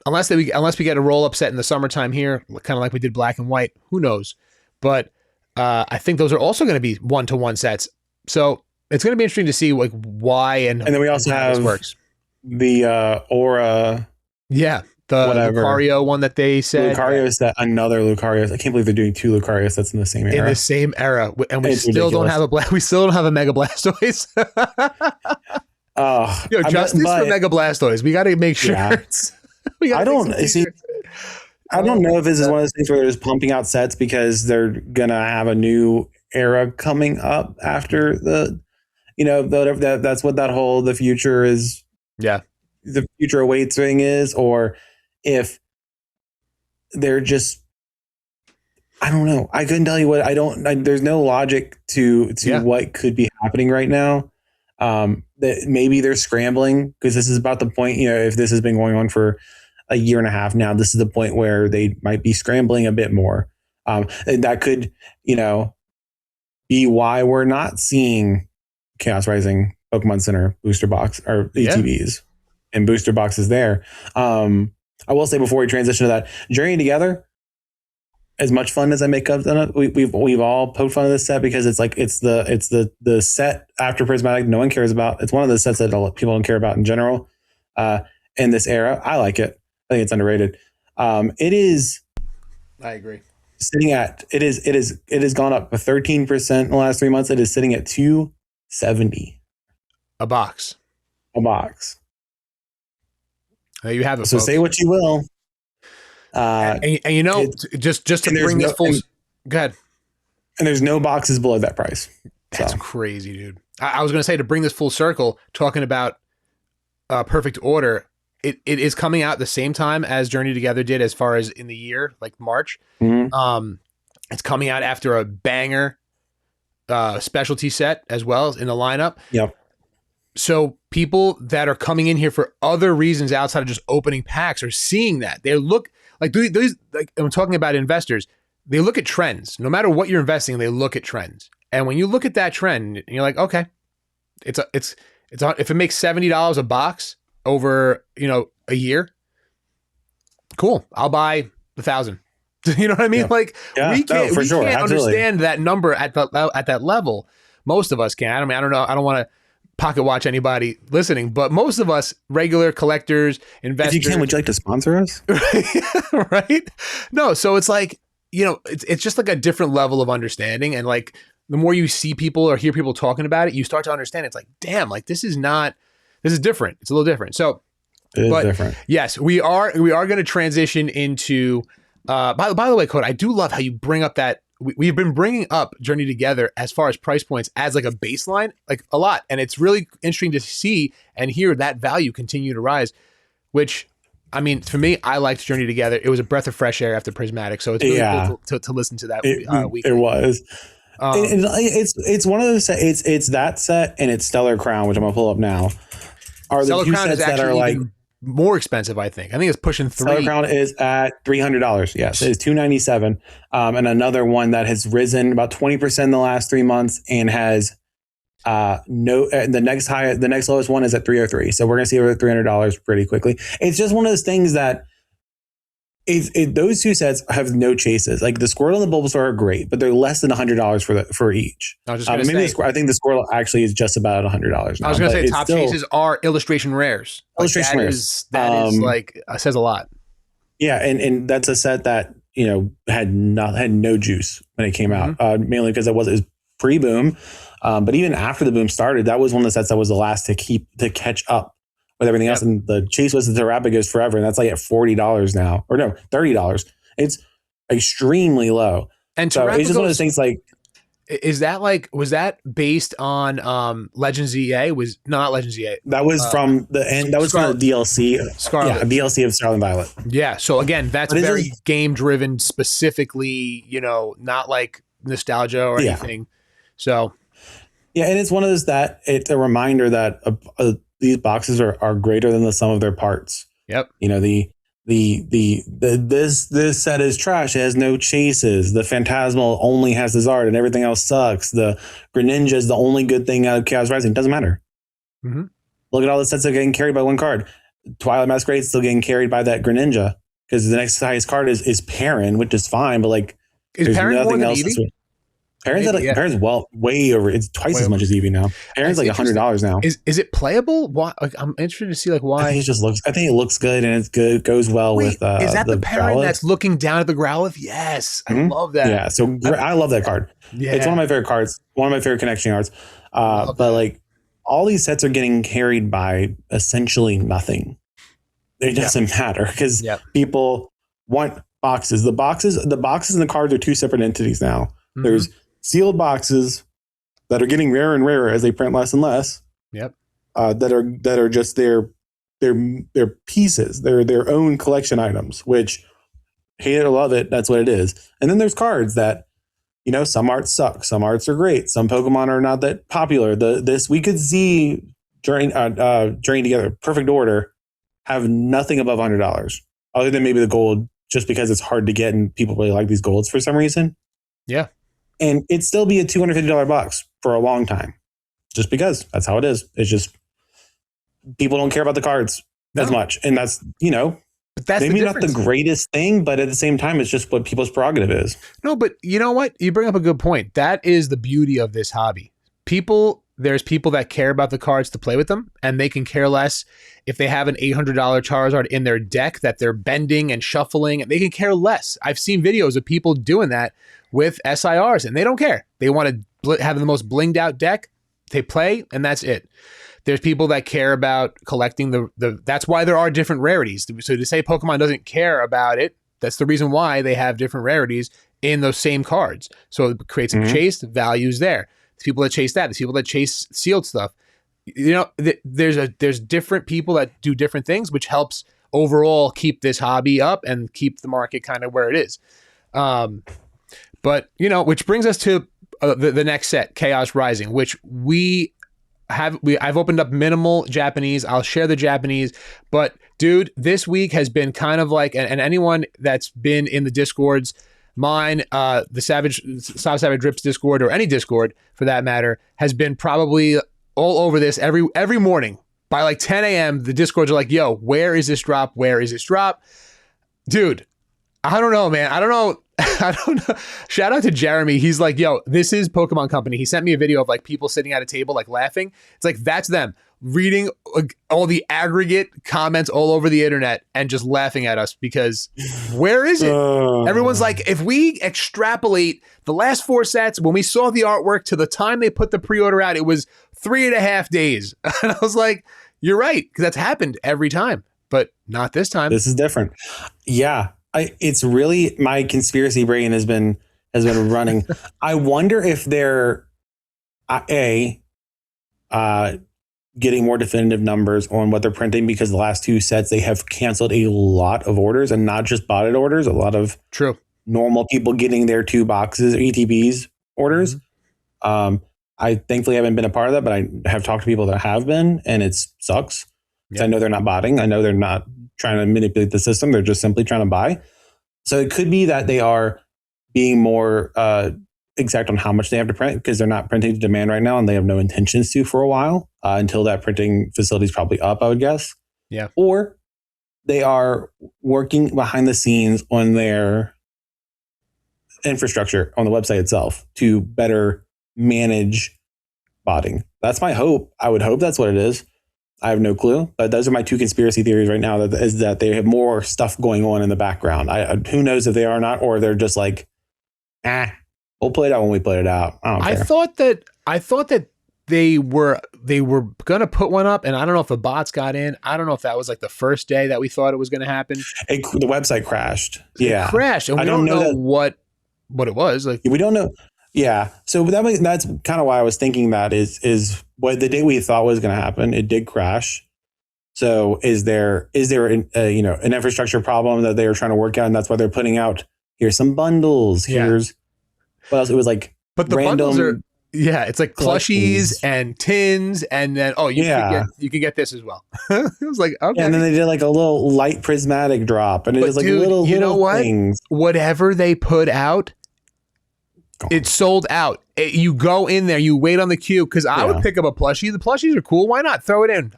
unless we get a roll up set in the summertime here, kind of like we did Black and White, who knows? But I think those are also going to be 1-to-1 sets. So it's going to be interesting to see like why and then we also have works. The Aura. Yeah. The Lucario one that they said. Lucario set, another Lucario. I can't believe they're doing two Lucario sets in the same era. In the same era, and we still don't have a Mega Blastoise. Justice for Mega Blastoise. We got to make sure. Yeah. I don't know if this is one of those things where they're just pumping out sets because they're gonna have a new era coming up after that's what that whole the future is. Yeah, the future awaits thing is, or if they're just, I don't know. I couldn't tell you what. There's no logic to what could be happening right now. That maybe they're scrambling because this is about the point. If this has been going on for a year and a half now, this is the point where they might be scrambling a bit more. And that could, be why we're not seeing Chaos Rising Pokemon Center booster box or ETBs and booster boxes there. I will say before we transition to that, Journey Together, as much fun as I make up, we've all poked fun of this set because it's the set after Prismatic no one cares about. It's one of the sets that people don't care about in general. In this era, I like it. I think it's underrated. It is. I agree. Sitting at it has gone up 13% in the last 3 months. It is sitting at $270 a box. There you have it. So folks. Say what you will. Just to bring this full. Go ahead. And there's no boxes below that price. That's crazy, dude. I was going to say, to bring this full circle, talking about Perfect Order, it is coming out the same time as Journey Together did, as far as in the year, like March. Mm-hmm. It's coming out after a banger specialty set as well in the lineup. Yep. So people that are coming in here for other reasons outside of just opening packs are seeing that. They look like these. Like I'm talking about investors. They look at trends. No matter what you're investing in, they look at trends. And when you look at that trend, you're like, okay, it's if it makes $70 a box over a year, cool. I'll buy 1,000. You know what I mean? Yeah. Like we can't Absolutely. understand that number at that level. Most of us can. I mean, I don't know. I don't want to pocket watch anybody listening, but most of us regular collectors, investors. If you can, would you like to sponsor us? Right? No. So it's like, it's just like a different level of understanding. And like, the more you see people or hear people talking about it, you start to understand. It's like, damn, like this is different. It's a little different. So, different. Yes, we are going to transition into, by the way, Kota, I do love how you bring up that we've been bringing up Journey Together as far as price points as like a baseline, like a lot. And it's really interesting to see and hear that value continue to rise, which, I mean, for me, I liked Journey Together. It was a breath of fresh air after Prismatic. So it's really cool to listen to that. It was. It's one of those. It's that set and it's Stellar Crown, which I'm gonna pull up now. Are the Stellar two Crown sets that are like more expensive. I think it's pushing Stellar three. Crown is at $300. Yes, it is $297. And another one that has risen about 20% in the last 3 months and has the next lowest one is at 303. So we're gonna see over $300 pretty quickly. It's just one of those things that those two sets have no chases. Like the Squirtle and the Bulbasaur are great, but they're less than $100 for each. I was just gonna say, I think the Squirtle actually is just about $100 now. I was gonna say top chases are illustration rares. Illustration rares. That is like says a lot. Yeah, and that's a set that had no juice when it came out, mainly because it was pre-boom. But even after the boom started, that was one of the sets that was the last to catch up with everything else. And the Chase Whistle to Rapid goes forever, and that's like at $40 now, or no, $30. It's extremely low. And so it's just one of those things. Like, was that based on Legends EA? Was not Legends EA. That was from the end. That was from the DLC. Scarlet. Yeah, DLC of Scarlet and Violet. Yeah. So again, that's very game driven, specifically. Not like nostalgia or anything. So. Yeah, and it's one of those that it's a reminder that these boxes are greater than the sum of their parts. Yep. This set is trash. It has no chases. The Phantasmal only has the Zard, and everything else sucks. The Greninja is the only good thing out of Chaos Rising. It doesn't matter. Mm-hmm. Look at all the sets that are getting carried by one card. Twilight Masquerade is still getting carried by that Greninja because the next highest card is Perrin, which is fine, but like is Perrin nothing else. Perrin's way over. It's twice as much as Eevee now. Perrin's like $100 now. Is it playable? Why? Like, I'm interested to see why. I think it looks good and it's good. It goes well with. Is that the Perrin that's looking down at the Growlithe? Yes, I love that. Yeah, so I love that card. Yeah. It's one of my favorite cards. One of my favorite connection cards. But like all these sets are getting carried by essentially nothing. It doesn't matter because people want boxes. The boxes and the cards are two separate entities now. Mm-hmm. There's sealed boxes that are getting rarer and rarer as they print less and less. Yep. That are just their pieces. They're their own collection items, which hate it or love it, that's what it is. And then there's cards that, some arts suck, some arts are great, some Pokemon are not that popular. We could see Journey Together, Perfect Order, have nothing above $100, other than maybe the gold, just because it's hard to get and people really like these golds for some reason. Yeah. And it'd still be a $250 box for a long time, just because that's how it is. It's just people don't care about the cards as much, and that's but that's maybe not the greatest thing, but at the same time, it's just what people's prerogative is. No, but you know what? You bring up a good point. That is the beauty of this hobby. There's people that care about the cards to play with them, and they can care less if they have an $800 Charizard in their deck that they're bending and shuffling, and they can care less. I've seen videos of people doing that with SIRs, and they don't care. They want to have the most blinged out deck. They play, and that's it. There's people that care about collecting the. That's why there are different rarities. So to say Pokemon doesn't care about it, that's the reason why they have different rarities in those same cards. So it creates some chase values there. There's people that chase that. There's people that chase sealed stuff. There's different people that do different things, which helps overall keep this hobby up and keep the market kind of where it is. But which brings us to the next set, Chaos Rising, which I've opened up minimal Japanese. I'll share the Japanese, but dude, this week has been kind of like, and anyone that's been in the Discords, mine, the Stop Savage Drips Discord, or any Discord for that matter, has been probably all over this every morning. By like 10 a.m., the Discords are like, yo, where is this drop? Where is this drop? Dude, I don't know, man. I don't know. Shout out to Jeremy. He's like, yo, this is Pokemon Company. He sent me a video of like people sitting at a table, like laughing. It's like, that's them reading all the aggregate comments all over the internet and just laughing at us because where is it? Everyone's like, if we extrapolate the last 4 sets, when we saw the artwork to the time they put the pre-order out, it was 3.5 days. And I was like, you're right. Because that's happened every time, but not this time. This is different. Yeah. It's really, my conspiracy brain has been running. I wonder if they're getting more definitive numbers on what they're printing, because the last 2 sets they have canceled a lot of orders, and not just botted orders, a lot of normal people getting their 2 boxes ETBs orders. I thankfully haven't been a part of that, but I have talked to people that have been, and it sucks. I know they're not botting. I know they're not trying to manipulate the system. They're just simply trying to buy. So it could be that they are being more exact on how much they have to print because they're not printing to demand right now and they have no intentions to for a while until that printing facility is probably up, I would guess. Yeah. Or they are working behind the scenes on their infrastructure on the website itself to better manage botting. That's my hope. I would hope that's what it is. I have no clue. But those are my two conspiracy theories right now, is that they have more stuff going on in the background. Who knows if they are or not, or they're just like, we'll play it out when we play it out. I don't care. I thought that they were going to put one up, and I don't know if the bots got in. I don't know if that was like the first day that we thought it was going to happen. The website crashed. It crashed, and we don't know what it was. Like, we don't know. Yeah. So that's kind of why I was thinking that is what the day we thought was going to happen. It did crash. So is there an infrastructure problem that they were trying to work out, and that's why they're putting out, here's some bundles. Here's what else? It was like, but the bundles are, it's like plushies and tins, and then you can get this as well. It was like, okay. And then they did like a little light prismatic drop, and it was like little things. Whatever they put out, it's sold out. You go in there, you wait on the queue, because I would pick up a plushie. The plushies are cool. Why not throw it in?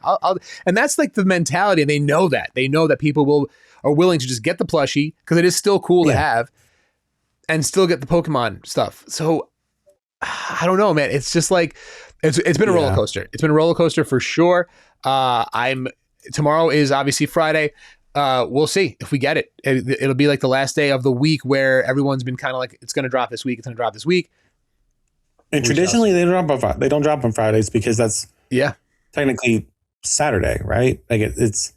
And that's like the mentality. And they know that people are willing to just get the plushie because it is still cool to have, and still get the Pokemon stuff. So I don't know, man. It's just like it's been a roller coaster. It's been a roller coaster for sure. Tomorrow is obviously Friday. We'll see if we get it. It'll be like the last day of the week where everyone's been kind of like, it's going to drop this week. It's going to drop this week. And traditionally they don't drop on Fridays because that's technically Saturday, right? Like it's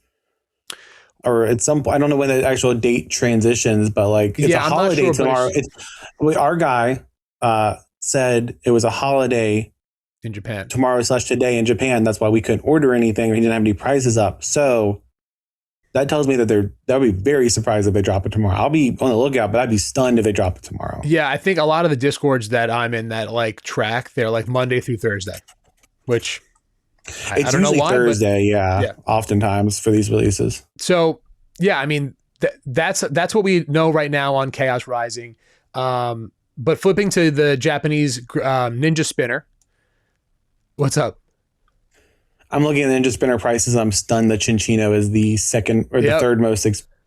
some, I don't know when the actual date transitions, but like it's a holiday tomorrow. Our guy said it was a holiday in Japan tomorrow/today in Japan. That's why we couldn't order anything. He didn't have any prices up. So that tells me that they'll be very surprised if they drop it tomorrow. I'll be on the lookout, but I'd be stunned if they drop it tomorrow. Yeah, I think a lot of the Discords that I'm in that like track, they're like Monday through Thursday, which I don't know why. Thursday, oftentimes for these releases. So yeah, I mean that's what we know right now on Chaos Rising. But flipping to the Japanese Ninja Spinner, what's up? I'm looking at the Ninja Spinner prices. I'm stunned that Chinchino is the second or the third most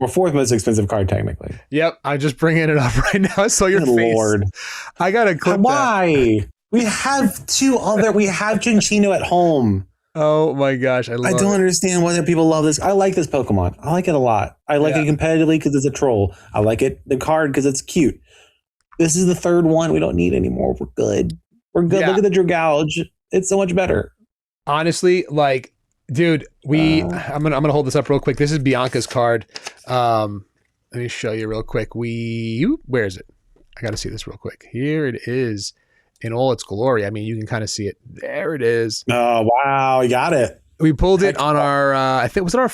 fourth most expensive card technically. Yep, I'm just bringing it up right now. I saw your face. Lord, I gotta clip Why? That. We have we have Chinchino at home. Oh my gosh, I don't understand why people love this. I like this Pokemon. I like it a lot. I like it competitively because it's a troll. I like the card because it's cute. This is the third one. We don't need anymore. We're good. Look at the Dragouge. It's so much better. Honestly, like, dude, I'm gonna hold this up real quick. This is Bianca's card. Let me show you real quick. Where is it? I gotta see this real quick. Here it is in all its glory. I mean, you can kind of see it. There it is. Oh wow, you got it. We pulled it on our, I think it was our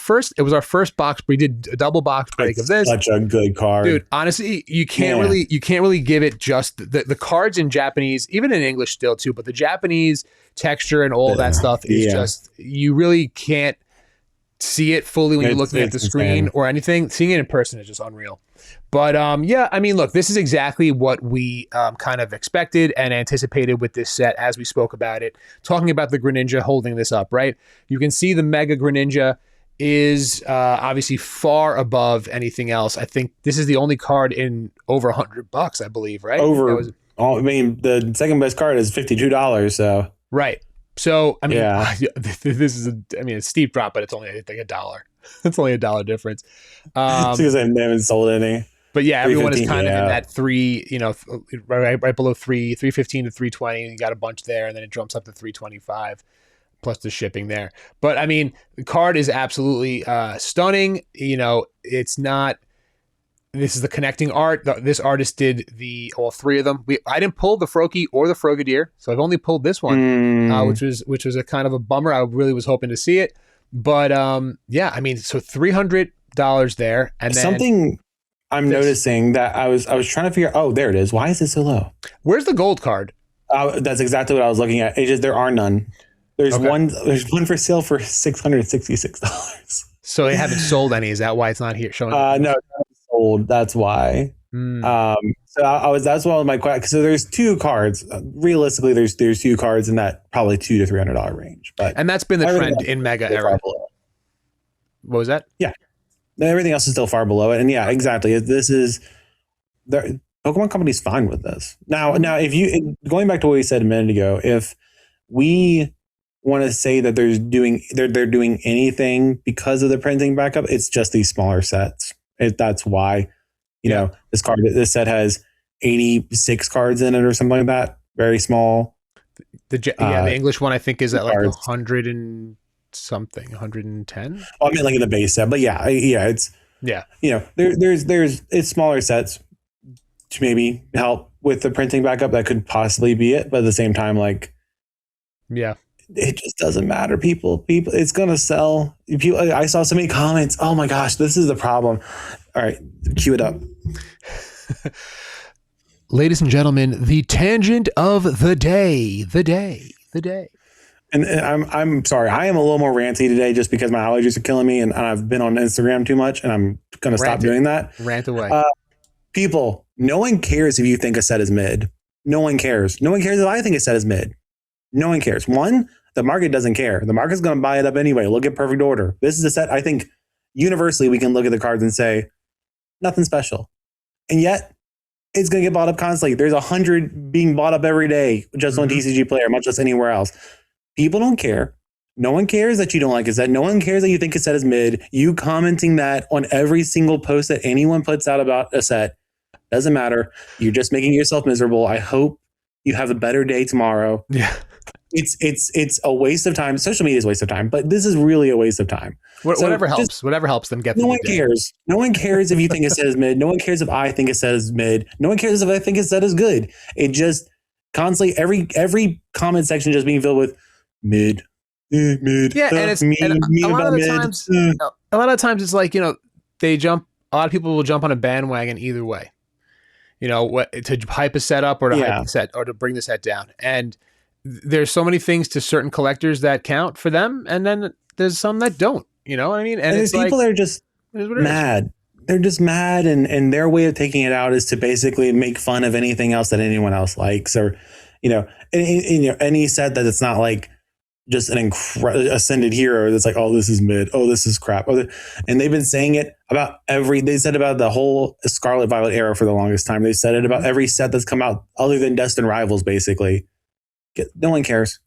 first box. We did a double box break of this. Such a good card, dude. Honestly, you can't really give it just the cards in Japanese, even in English still too. But the Japanese texture and all that stuff is just, you really can't see it fully when you're looking at the screen or anything. Seeing it in person is just unreal. But I mean, look, this is exactly what we kind of expected and anticipated with this set as we spoke about it. Talking about the Greninja holding this up, right? You can see the Mega Greninja is obviously far above anything else. I think this is the only card in over $100, I believe, right? I mean, the second best card is $52, so. Right. So, I mean, this is a steep drop, but it's only, I think, $1. It's only $1 difference. Because I haven't sold any. But yeah, everyone is kind of in that right below 315 to 320. You got a bunch there, and then it jumps up to 325 plus the shipping there. But I mean, the card is absolutely stunning. It's not. This is the connecting art. This artist did all three of them. I didn't pull the Froakie or the Frogadier, so I've only pulled this one, which was a kind of a bummer. I really was hoping to see it, but I mean, so $300 there, and then something I'm noticing that I was trying to figure. Oh, there it is. Why is it so low? Where's the gold card? That's exactly what I was looking at. It's just there are none. There's Okay. one for sale for $666. So they haven't sold any. Is that why it's not here showing? No, it's not sold. That's why. Hmm. So that's one of my questions. So there's two cards. Realistically, there's two cards in that probably $200 to $300 range. But And that's been the trend in Mega era. What was that? Yeah. Everything else is still far below it. And yeah, exactly. This is the Pokemon Company's fine with this. Now, if you going back to what we said a minute ago, if we want to say that they're doing anything because of the printing backup, it's just these smaller sets. That's why, you know, this set has 86 cards in it or something like that. Very small. The English one I think is at like 100 and something, 110. I mean, like in the base set, but it's you know, there's it's smaller sets to maybe help with the printing backup. That could possibly be it, but at the same time, like, it just doesn't matter. People, it's gonna sell. I saw so many comments. Oh my gosh, this is the problem. All right, cue it up. Ladies and gentlemen, the tangent of the day. And I'm sorry, I am a little more ranty today just because my allergies are killing me, and I've been on Instagram too much, and I'm gonna stop doing that. Rant away. People, no one cares if you think a set is mid. No one cares. No one cares if I think a set is mid. No one cares. One, the market doesn't care. The market's going to buy it up anyway. Look at Perfect Order. This is a set, I think, universally, we can look at the cards and say, nothing special. And yet, it's going to get bought up constantly. There's 100 being bought up every day just on TCG Player, much less anywhere else. People don't care. No one cares that you don't like a set. No one cares that you think a set is mid. You commenting that on every single post that anyone puts out about a set doesn't matter. You're just making yourself miserable. I hope you have a better day tomorrow. Yeah. It's a waste of time. Social media is a waste of time, but this is really a waste of time. Whatever helps them get. No one cares. No one cares if you think a set is mid. No one cares if I think a set is mid. No one cares if I think a set is good. It just constantly every comment section just being filled with mid. Mid. Yeah, and it's a lot of times it's like, you know, a lot of people will jump on a bandwagon either way. You know, to hype a set up or to hype the set or to bring the set down. And there's so many things to certain collectors that count for them, and then there's some that don't. You know what I mean? And it's people that are just mad. They're just mad, and their way of taking it out is to basically make fun of anything else that anyone else likes, or any set that it's not like just an ascended hero that's like, oh, this is mid, oh, this is crap, and they've been saying it about they said about the whole Scarlet Violet era for the longest time. They said it about every set that's come out other than Destined Rivals, basically. No one cares.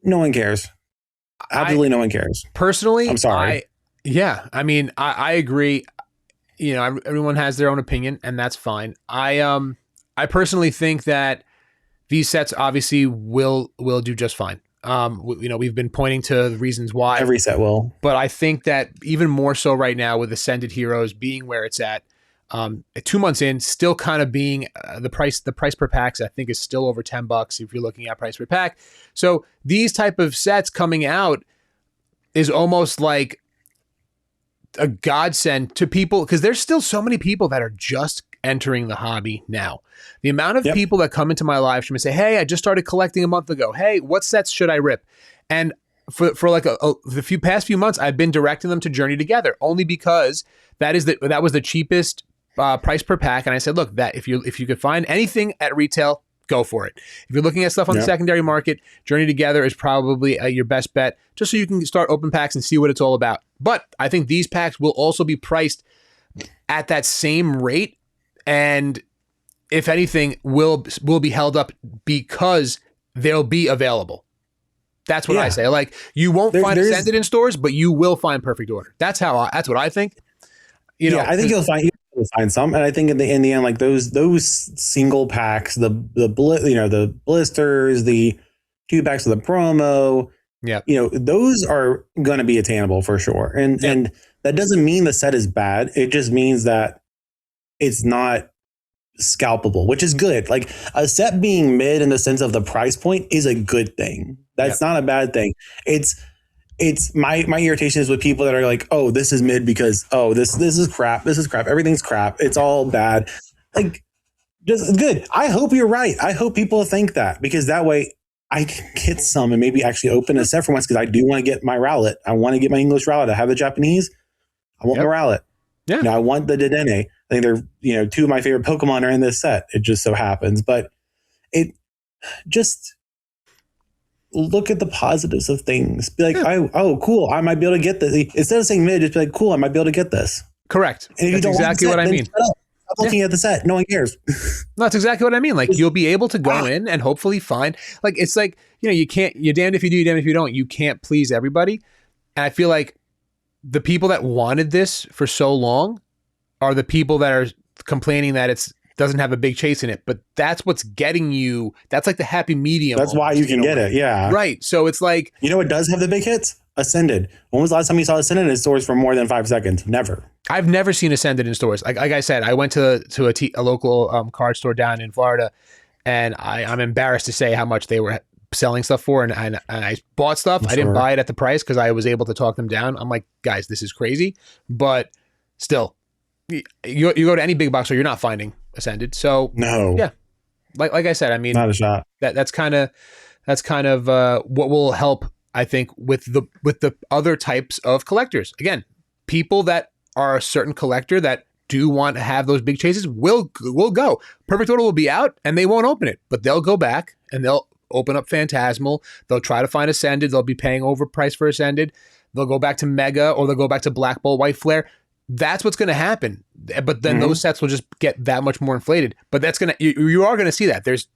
No one cares. Absolutely no one cares. Personally, I'm sorry. I agree. You know, everyone has their own opinion, and that's fine. I personally think that these sets obviously will do just fine. You know, we've been pointing to the reasons why every set will, but I think that even more so right now with Ascended Heroes being where it's at, 2 months in, still kind of being the price per packs, I think, is still over $10 if you're looking at price per pack. So these type of sets coming out is almost like a godsend to people, because there's still so many people that are just entering the hobby now. The amount of people that come into my live stream and say, hey, I just started collecting a month ago. Hey, what sets should I rip? And for like the past few months, I've been directing them to Journey Together, only because that was the cheapest price per pack. And I said, look, that if you could find anything at retail, go for it. If you're looking at stuff on the secondary market, Journey Together is probably your best bet, just so you can start open packs and see what it's all about. But I think these packs will also be priced at that same rate, and if anything, will be held up because they'll be available. That's what I say. Like, you won't find Ascended in stores, but you will find Perfect Order. That's what I think. You know, I think you'll find some, and I think in the end, like those single packs, the blisters, the 2 packs of the promo, those are going to be attainable for sure. And that doesn't mean the set is bad. It just means that it's not scalpable, which is good. Like, a set being mid in the sense of the price point is a good thing. That's not a bad thing. It's my irritation is with people that are like, oh, this is mid because, oh, this is crap. This is crap. Everything's crap. It's all bad. Like, just good. I hope you're right. I hope people think that, because that way I can get some and maybe actually open a set for once because I do want to get my Rowlet. I want to get my English Rowlet. I have the Japanese. I want my Rowlet. Yeah. You know, I want the Dedenne. I think they're, you know, two of my favorite Pokemon are in this set. It just so happens. But it just look at the positives of things. Be like, oh, cool. I might be able to get this. Instead of saying mid, just be like, cool, I might be able to get this. Correct. And if That's you don't exactly want the set, what I mean. Stop looking at the set. No one cares. No, that's exactly what I mean. Like, you'll be able to go in and hopefully find, like, it's like, you know, you're damned if you do, you're damned if you don't. You can't please everybody. And I feel like the people that wanted this for so long are the people that are complaining that it's doesn't have a big chase in it, but that's what's getting you. That's like the happy medium. That's why you can get it. Yeah. Right. So it's like, you know what does have the big hits? Ascended. When was the last time you saw Ascended in stores for more than 5 seconds? Never. I've never seen Ascended in stores. Like I said, I went to a local card store down in Florida, and I'm embarrassed to say how much they were selling stuff for, and I bought stuff. I didn't buy it at the price because I was able to talk them down. I'm like, guys, this is crazy, but still, you go to any big box store, you're not finding Ascended. So no, yeah, like I said, I mean, not a shot. That's kind of what will help, I think, with the other types of collectors. Again, people that are a certain collector that do want to have those big chases will go. Perfect Order will be out and they won't open it, but they'll go back and they'll open up Phantasmal. They'll try to find Ascended. They'll be paying overpriced for Ascended. They'll go back to Mega, or they'll go back to Black Bolt, White Flare. That's what's going to happen. But then those sets will just get that much more inflated. But that's going to, you are going to see that. There's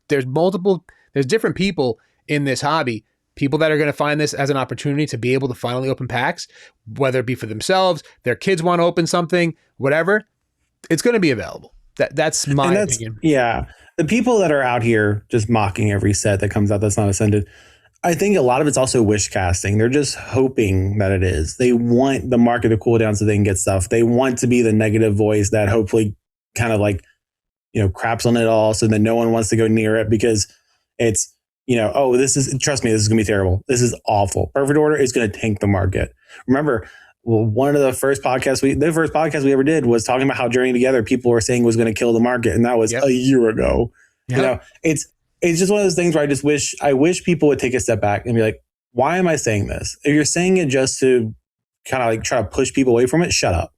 different people in this hobby. People that are going to find this as an opportunity to be able to finally open packs, whether it be for themselves, their kids want to open something, whatever, it's going to be available. That's my opinion. Yeah. The people that are out here just mocking every set that comes out that's not Ascended, I think a lot of it's also wish casting. They're just hoping that it is. They want the market to cool down so they can get stuff. They want to be the negative voice that hopefully kind of like, you know, craps on it all so that no one wants to go near it because it's, you know, oh, trust me, this is going to be terrible. This is awful. Perfect Order is going to tank the market. Remember, one of the first podcasts we ever did was talking about how Journey Together people were saying was going to kill the market. And that was a year ago. Yep. You know, it's just one of those things where I wish people would take a step back and be like, why am I saying this? If you're saying it just to kind of like try to push people away from it, shut up.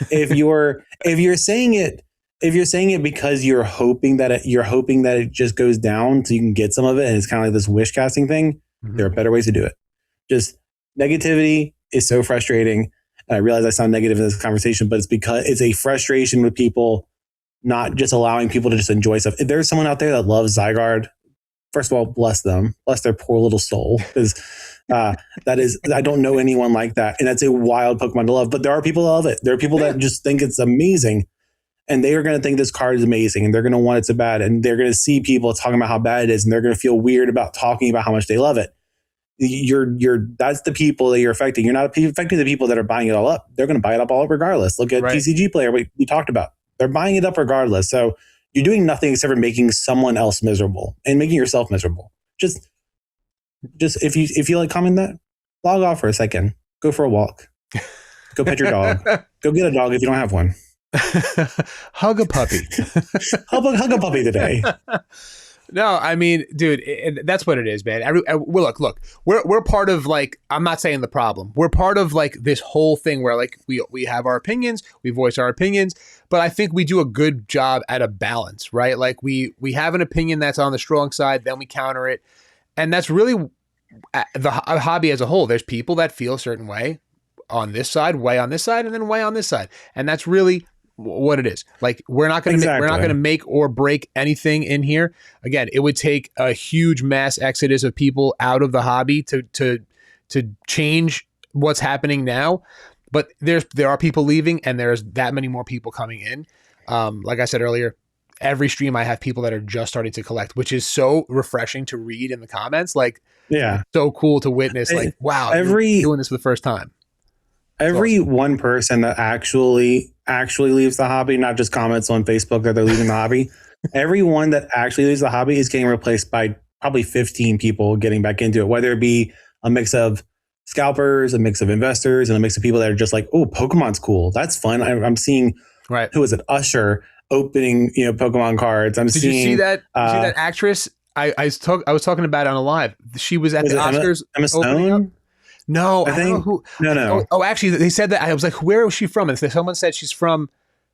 If you're saying it because you're hoping that it just goes down so you can get some of it and it's kind of like this wish casting thing, there are better ways to do it. Just negativity is so frustrating. And I realize I sound negative in this conversation, but it's because it's a frustration with people not just allowing people to just enjoy stuff. If there's someone out there that loves Zygarde, first of all, bless them. Bless their poor little soul. Because I don't know anyone like that. And that's a wild Pokemon to love. But there are people that love it. There are people that just think it's amazing. And they are going to think this card is amazing. And they're going to want it so bad. And they're going to see people talking about how bad it is. And they're going to feel weird about talking about how much they love it. That's the people that you're affecting. You're not affecting the people that are buying it all up. They're going to buy it up all up regardless. Look at TCG Player, we talked about. They're buying it up regardless. So you're doing nothing except for making someone else miserable and making yourself miserable. Just if you like comment that, log off for a second. Go for a walk. Go pet your dog. Go get a dog if you don't have one. Hug a puppy. hug a puppy today. No, I mean, dude, that's what it is, man. Look, we're part of, like, I'm not saying the problem. We're part of, like, this whole thing where, like, we have our opinions, we voice our opinions, but I think we do a good job at a balance, right? Like, we have an opinion that's on the strong side, then we counter it, and that's really the hobby as a whole. There's people that feel a certain way on this side, way on this side, and then way on this side, and that's really what it is. Like, we're not going to make or break anything in here. Again, it would take a huge mass exodus of people out of the hobby to change what's happening now. But there are people leaving, and there's that many more people coming in. Like I said earlier, every stream I have people that are just starting to collect, which is so refreshing to read in the comments. Like, so cool to witness. Like, wow, you're doing this for the first time. Every one person that actually leaves the hobby, not just comments on Facebook that they're leaving the hobby, everyone that actually leaves the hobby is getting replaced by probably 15 people getting back into it, whether it be a mix of scalpers, a mix of investors, and a mix of people that are just like, oh, Pokemon's cool. That's fun. I'm seeing, who is it? Usher opening, Pokemon cards. Did you see that? Did you see that actress? I was talking about it on a live. She was at the Oscars Emma opening up. Stone? No, I I don't know think who. no. Oh, actually, they said that. I was like, where was she from? And someone said she's from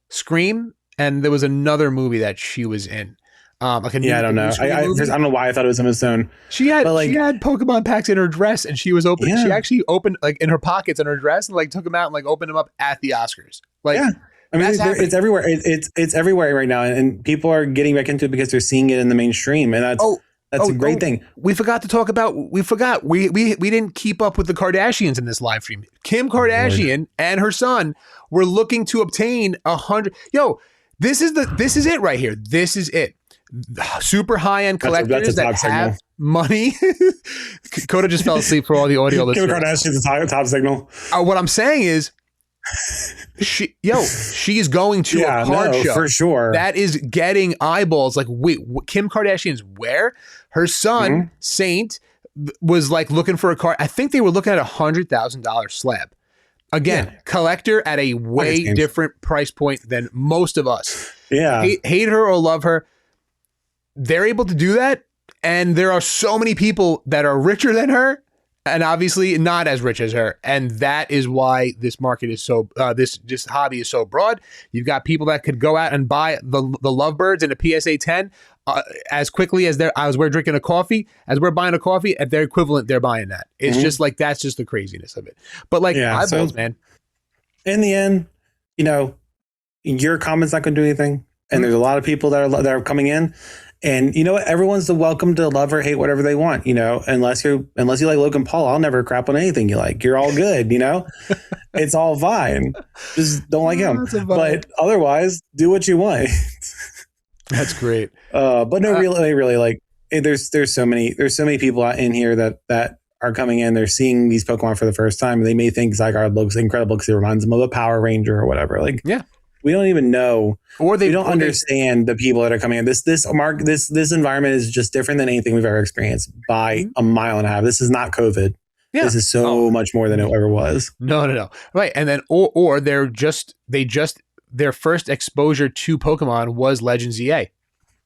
Scream, and there was another movie that she was in. Like a Yeah, I don't know. I don't know why I thought it was Emma Stone. She had Pokemon packs in her dress, and she was open. Yeah. She actually opened like in her pockets in her dress, and like took them out and like opened them up at the Oscars. Like, yeah. I mean, it's everywhere. It's everywhere right now, and people are getting back into it because they're seeing it in the mainstream, and that's a great thing. We forgot to talk about. We didn't keep up with the Kardashians in this live stream. Kim Kardashian and her son were looking to obtain 100. Yo, this is it right here. This is it. Super high end collectors that have money. Kota just fell asleep for all the audio listeners. Kim Kardashian's a top signal. What I'm saying is, she's going to a card show for sure. That is getting eyeballs. Like, wait, Kim Kardashian's where? Her son Saint was like looking for a card. I think they were looking at $100,000 slab. Again, collector at a way different price point than most of us. Yeah, hate her or love her. They're able to do that, and there are so many people that are richer than her, and obviously not as rich as her, and that is why this market is so this hobby is so broad. You've got people that could go out and buy the Lovebirds in a PSA 10 as quickly as we're drinking a coffee, as we're buying a coffee at their equivalent. They're buying that. It's just like that's just the craziness of it. But like eyeballs, man. In the end, your comment's not going to do anything, and there's a lot of people that are coming in. And you know what? Everyone's welcome to love or hate whatever they want, unless you like Logan Paul. I'll never crap on anything you like. You're all good, It's all fine. Just don't like him. But otherwise, do what you want. That's great. But no, really, like there's so many people out in here that are coming in. They're seeing these Pokemon for the first time. And they may think Zygarde looks incredible because it reminds them of a Power Ranger or whatever. Like, yeah. We don't even know, or we don't understand the people that are coming in. This environment is just different than anything we've ever experienced by a mile and a half. This is not COVID. Yeah. This is so much more than it ever was. No. Right, and then or their first exposure to Pokemon was Legends EA.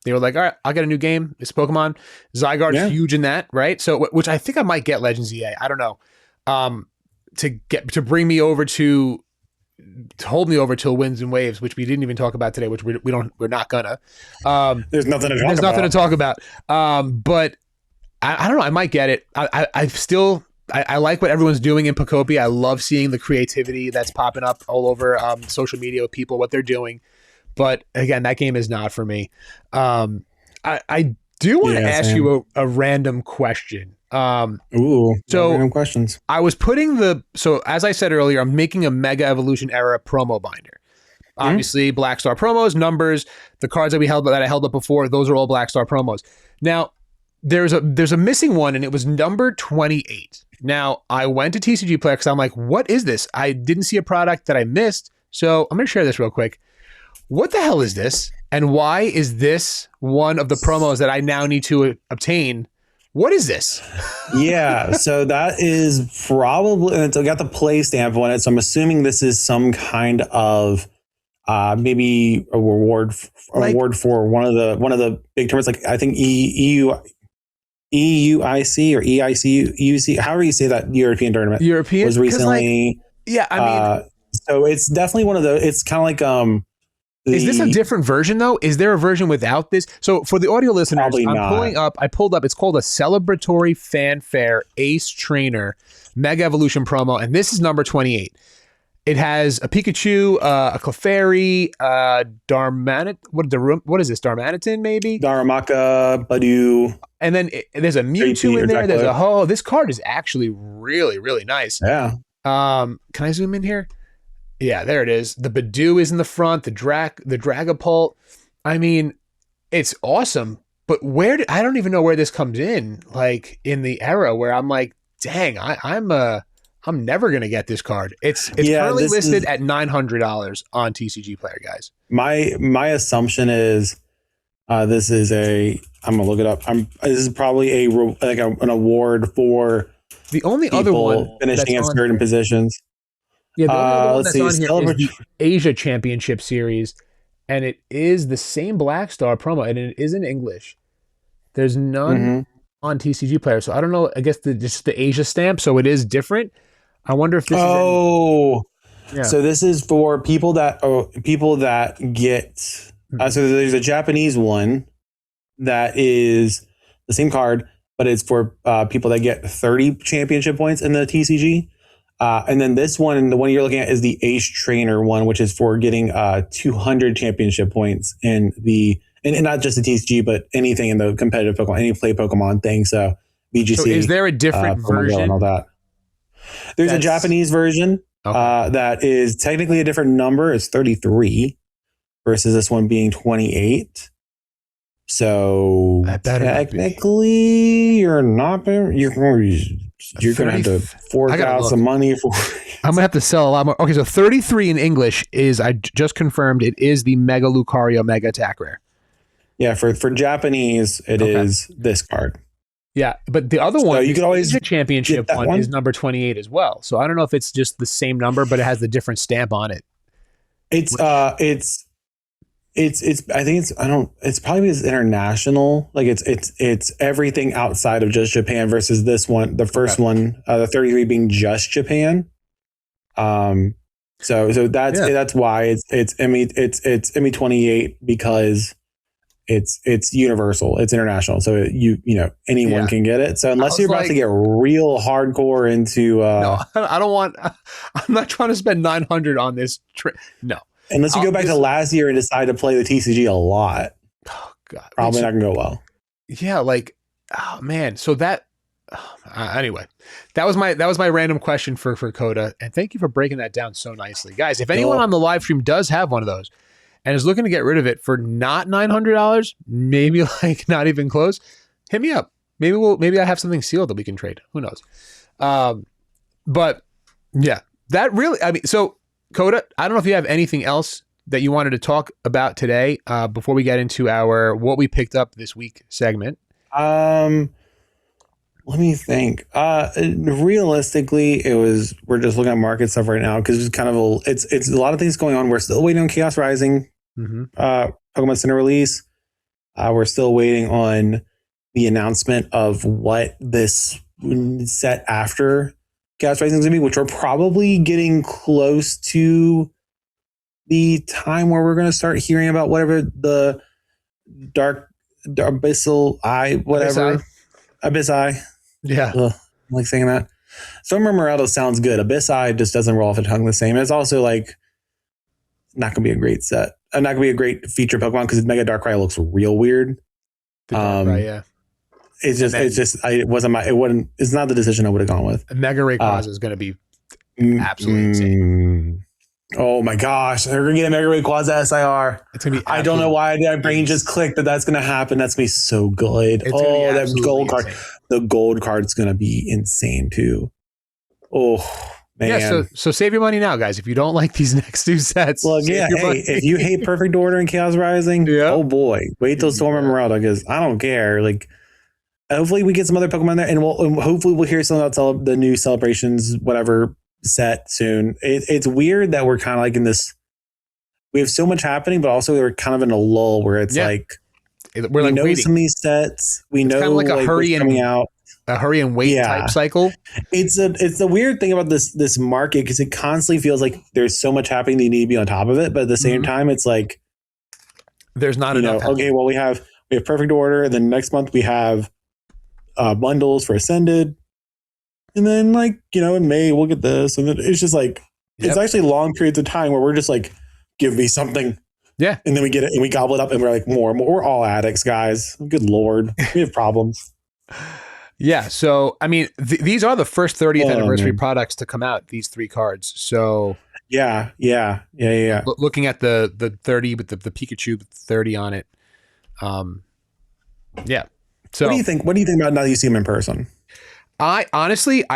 They were like, all right, I'll get a new game. It's Pokemon. Zygarde's huge in that, right? So, which I think I might get Legends EA. I don't know. To bring me over to hold me over till Winds and Waves, which we didn't even talk about today, which we're not gonna. There's nothing to talk about. But I don't know. I might get it. I like what everyone's doing in Pokopia. I love seeing the creativity that's popping up all over social media with people, what they're doing. But again, that game is not for me. I do want to ask you a random question. Random questions. I was so as I said earlier, I'm making a Mega Evolution era promo binder. Obviously, Black Star promos, numbers, the cards that I held up before, those are all Black Star promos. Now, there's a missing one, and it was number 28. Now, I went to TCG Player because I'm like, what is this? I didn't see a product that I missed, so I'm going to share this real quick. What the hell is this? And why is this one of the promos that I now need to obtain? What is this? Yeah, so that is probably, it's got the play stamp on it. So I'm assuming this is some kind of maybe a reward for one of the big tournaments. Like I think EUIC or EICUC, however you say that European tournament. Was recently. So it's definitely one of those. It's kind of like is this a different version though? Is there a version without this? So for the audio listeners, I pulled up, it's called a Celebratory Fanfare Ace Trainer Mega Evolution promo, and this is number 28. It has a Pikachu, a Clefairy, what is this? Darmanitan, maybe? Darumaka, Badoo. And then there's a Mewtwo in there. There's this card is actually really, really nice. Yeah. Can I zoom in here? Yeah, there it is. The Badoo is in the front, the Dragapult. I mean, it's awesome, but I don't even know where this comes in, like in the era where I'm like, dang, I'm never going to get this card. It's currently listed at $900 on TCG Player, guys. My assumption is this is I'm going to look it up. This is probably an award for the only other one finishing in certain positions. Yeah, the only one that's on here is the Asia Championship Series, and it is the same Black Star promo, and it is in English. There's none Mm-hmm. on TCG Player. So I don't know. I guess just the Asia stamp. So it is different. I wonder if this is Oh, yeah. so this is for people that get. So there's a Japanese one that is the same card, but it's for people that get 30 championship points in the TCG. And then this one, the one you're looking at, is the Ace Trainer one, which is for getting 200 championship points in and not just the TCG, but anything in the competitive Pokemon, any play Pokemon thing. So BGC. So is there a different version? And all that. There's a Japanese version that is technically a different number. It's 33 versus this one being 28. So technically, you're not. You're gonna have to fork out some money for. I'm gonna have to sell a lot more. Okay, so 33 in English is, I just confirmed, it is the Mega Lucario Mega Attack Rare. Yeah, for Japanese, it is this card. Yeah, but the other one, you could always the championship one is number 28 as well. So I don't know if it's just the same number, but it has the different stamp on it. It's probably international. Like it's everything outside of just Japan versus this one, the first one, the 33 being just Japan. So that's why it's ME 28, because it's universal, it's international. So anyone can get it. So unless you're about to get real hardcore into no, I don't want, I'm not trying to spend 900 on this no. Unless you go back to last year and decide to play the TCG a lot. Oh God. Probably not gonna go well. Yeah, oh man. So that anyway, that was my random question for Kota, and thank you for breaking that down so nicely. Guys, if anyone on the live stream does have one of those and is looking to get rid of it for not $900, maybe not even close, hit me up. Maybe I have something sealed that we can trade. Who knows? But yeah, that really, so Kota, I don't know if you have anything else that you wanted to talk about today before we get into our what we picked up this week segment. Let me think. Realistically, we're just looking at market stuff right now because it's kind of it's a lot of things going on. We're still waiting on Chaos Rising, Pokemon Center release. We're still waiting on the announcement of what this set after Chaos Rising is going to be, which we're probably getting close to the time where we're going to start hearing about whatever the Abyssal Eye, whatever. Abyss Eye. Yeah. Ugh, I like saying that. Storm Morado sounds good. Abyss Eye just doesn't roll off the tongue the same. It's also not going to be a great set. Not going to be a great feature Pokemon because Mega Darkrai looks real weird. Yeah. It's not the decision I would have gone with. Mega Rayquaza is going to be absolutely insane. Oh my gosh, they're going to get a Mega Rayquaza SIR. It's going to be. I don't know why my brain just clicked that that's going to happen. That's going to be so good. That gold card. Insane. The gold card's going to be insane too. Oh man. Yeah, so save your money now, guys. If you don't like these next two sets. Well, yeah, if you hate Perfect Order and Chaos Rising, oh boy, wait till Storm Emerald, because I don't care. Hopefully we get some other Pokemon there, and hopefully we'll hear some about the new Celebrations, whatever set soon. It's weird that we're kind of in this. We have so much happening, but also we're kind of in a lull where it's we're we know waiting. Some of these sets. We know kind of a hurry coming out. A hurry and wait type cycle. It's the weird thing about this market because it constantly feels like there's so much happening that you need to be on top of it, but at the same time, it's there's not enough. Okay, well we have Perfect Order, and then next month we have bundles for Ascended, and then in May we'll get this, and then it's just it's actually long periods of time where we're just give me something, and then we get it and we gobble it up, and we're more. We're all addicts, guys. Good lord, we have problems. Yeah, so these are the first 30th anniversary products to come out. These three cards. So yeah. Looking at the 30 with the Pikachu with 30 on it. Yeah. So what do you think? What do you think about now that you see them in person? I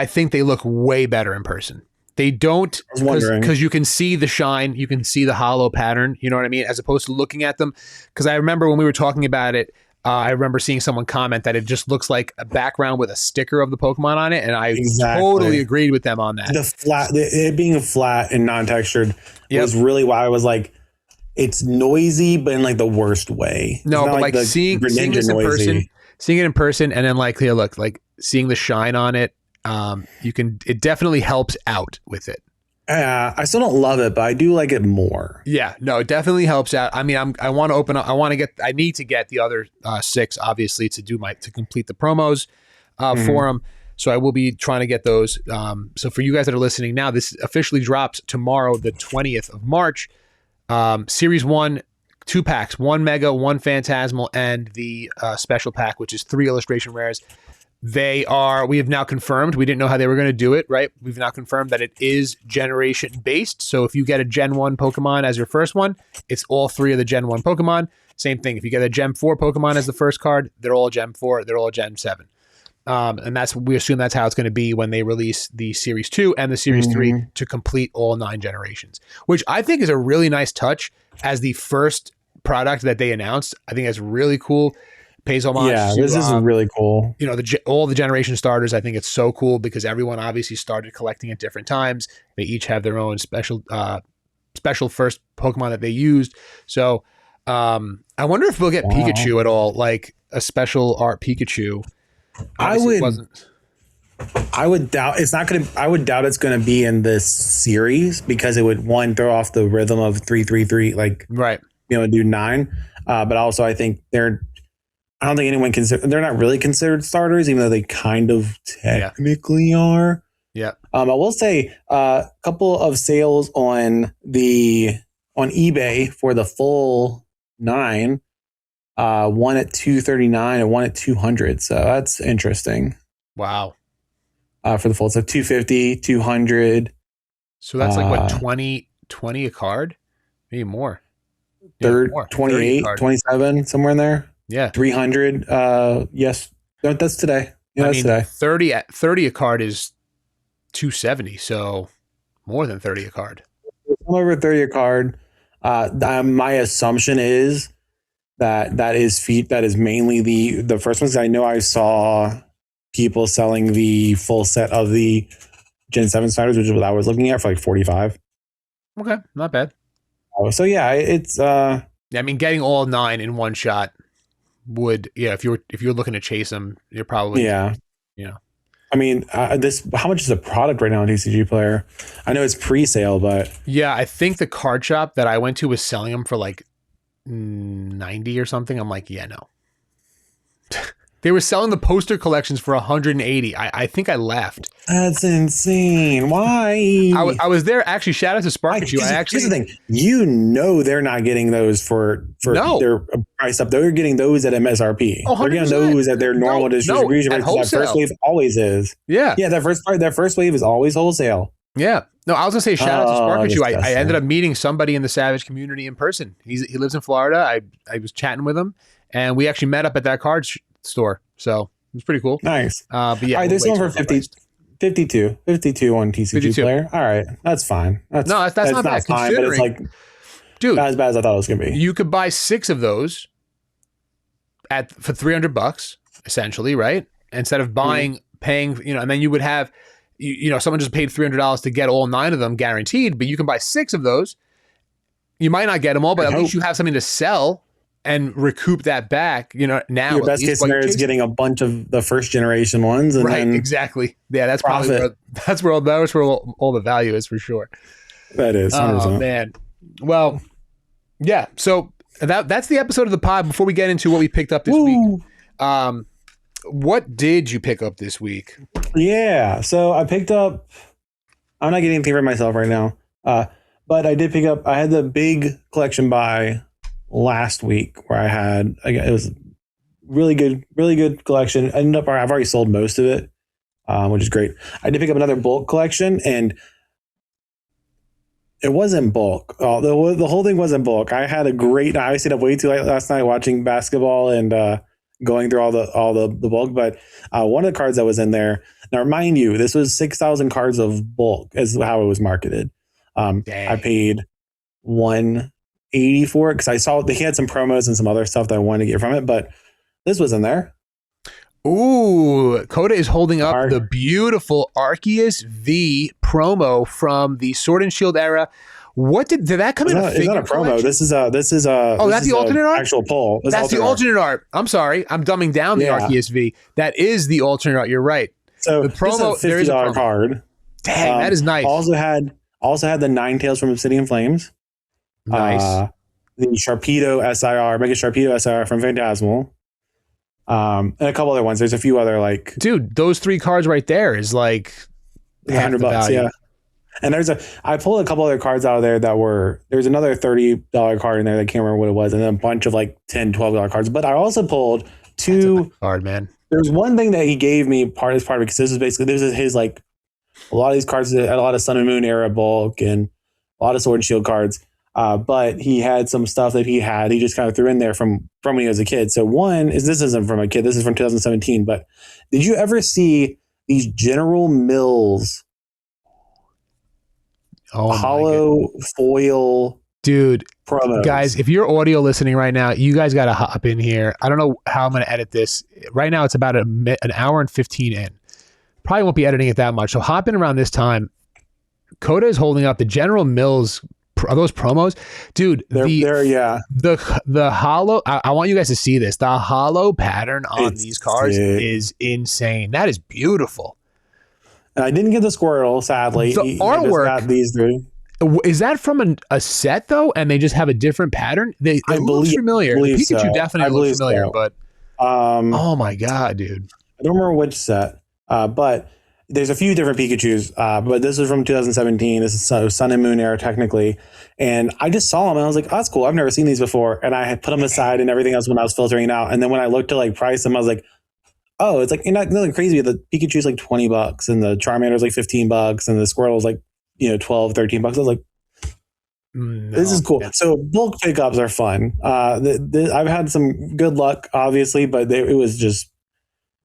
think they look way better in person. They don't, because you can see the shine, you can see the hollow pattern. You know what I mean? As opposed to looking at them, because I remember when we were talking about it. I remember seeing someone comment that it just looks like a background with a sticker of the Pokemon on it, and I totally agreed with them on that. It being flat and non-textured was really why I was it's noisy, but in the worst way. No, but seeing this in person, seeing it in person, and then like here, look, like seeing the shine on it. It definitely helps out with it. I still don't love it, but I do like it more. Yeah, no, it definitely helps out. I mean, I want to open up. I need to get the other 6, obviously, to complete the promos for them. So I will be trying to get those. So for you guys that are listening now, this officially drops tomorrow, the 20th of March. Series 1, 2 packs, 1 Mega, 1 Phantasmal, and the special pack, which is 3 illustration rares. We have now confirmed, we didn't know how they were going to do it, right? We've now confirmed that it is generation based. So if you get a Gen 1 Pokemon as your first one, it's all 3 of the Gen 1 Pokemon. Same thing. If you get a Gen 4 Pokemon as the first card, they're all Gen 4, they're all Gen 7. And we assume that's how it's going to be when they release the Series 2 and the Series 3 to complete all 9 generations, which I think is a really nice touch as the first product that they announced. I think that's really cool. Pays homage to, this is really cool. All the generation starters. I think it's so cool because everyone obviously started collecting at different times. They each have their own special first Pokemon that they used. So I wonder if we'll get Pikachu at all, like a special art Pikachu. Obviously, I would doubt it's not going to. I would doubt it's going to be in this series because it would throw off the rhythm of 3-3-3, like right. Do 9. But also I think I don't think anyone they're not really considered starters, even though they kind of technically are. Yeah. I will say a couple of sales on eBay for the full 9, one at $239 and one at $200. So that's interesting. Wow. For the full, so $250, $200. So that's like what, 20 a card? Maybe more. 28, 27, somewhere in there. Yeah. 300. Yes. No, that's today. Yeah, that's today. 30 a card is 270. So more than 30 a card. Over 30 a card. My assumption is that is mainly the first ones. I know I saw people selling the full set of the Gen 7 starters, which is what I was looking at, for like 45. Okay. Not bad. So yeah, it's I mean, getting all 9 in one shot would, if you're looking to chase them, you're probably I mean, how much is a product right now on TCG Player? I know it's pre-sale, but I think the card shop that I went to was selling them for like 90 or something. I'm like, no. They were selling the poster collections for 180. I think I left. That's insane. Why? I was there. Actually, shout out to Sparkachu. Here's the thing. They're not getting those for their price up. They're getting those at MSRP. Oh, they're getting those at their normal distribution rate. That first wave always is. Yeah. Yeah, that first wave is always wholesale. Yeah. No, I was gonna say shout out to Sparkachu. I ended up meeting somebody in the Savage community in person. He lives in Florida. I was chatting with him, and we actually met up at that card store. So it was pretty cool. Nice. But yeah, all right, there's one for 52 on TCG 52. Player. All right, that's fine. That's not bad. Fine, but it's like, dude, not as bad as I thought it was gonna be. You could buy 6 of those for $300 essentially, right? Instead of paying, and then you would have, someone just paid $300 to get all 9 of them guaranteed, but you can buy 6 of those. You might not get them all, but at least you have something to sell and recoup that back, now. Your best case scenario is getting a bunch of the first generation ones. And then exactly. Yeah, that's probably where all the value is for sure. That is. 100%. Oh, man. Well, yeah. So that's the episode of the pod. Before we get into what we picked up this week, what did you pick up this week? Yeah. So I picked up, I'm not getting anything for myself right now, but I did pick up, I had the big collection buy last week where it was really good collection. I've already sold most of it, which is great. I did pick up another bulk collection, and it wasn't bulk. The whole thing wasn't bulk. I stayed up way too late last night watching basketball and going through all the bulk. But one of the cards that was in there, now mind you, this was 6,000 cards of bulk is how it was marketed. I paid $180 for it because I saw they had some promos and some other stuff that I wanted to get from it, but this was in there. Ooh, Kota is holding up the beautiful Arceus V promo from the Sword and Shield era, What did that come in a It's figure not a promo. collection? This is a Oh, that's the alternate art? Actual pull. That's the alternate art. I'm sorry. I'm dumbing down the RTSV. That is the alternate art. You're right. So the promo, there is a $50 card. Dang, that is nice. Also had the Ninetales from Obsidian Flames. Nice. The Sharpedo SIR, Mega Sharpedo SIR from Phantasmal. And a couple other ones. There's a few other like, dude, those 3 cards right there is like $100. Yeah. And I pulled a couple other cards out of there there's another $30 card in there that I can't remember what it was. And then a bunch of like $10, $12 cards. But I also pulled 2 card, man. There's one thing that he gave me part because this is his like, a lot of these cards had a lot of Sun and Moon era bulk and a lot of Sword and Shield cards. But he had some stuff that he just kind of threw in there from when he was a kid. So this isn't from a kid, this is from 2017. But did you ever see these General Mills hollow foil dude promos? Guys, if you're audio listening right now, you guys got to hop in here. I don't know how I'm going to edit this. Right now it's about an hour and 15 in. Probably won't be editing it that much. So hop in around this time. Kota is holding up the General Mills. Are those promos, dude? The hollow. I want you guys to see this. The hollow pattern on these cards is insane. That is beautiful. I didn't get the Squirtle, sadly. The artwork. Got these 3. Is that from a set though, and they just have a different pattern? It looks familiar. The Pikachu definitely looks familiar, but oh my god, dude! I don't remember which set, but there's a few different Pikachus. But this is from 2017. This is Sun and Moon era technically, and I just saw them and I was like, oh, that's cool. I've never seen these before, and I had put them aside and everything else when I was filtering out. And then when I looked to like price them, I was like, oh, it's like nothing crazy. The Pikachu's like $20 and the Charmander's like $15 and the Squirtle's like, $12, $13. I was like, this is cool. So bulk pickups are fun. I've had some good luck, obviously, but it was just,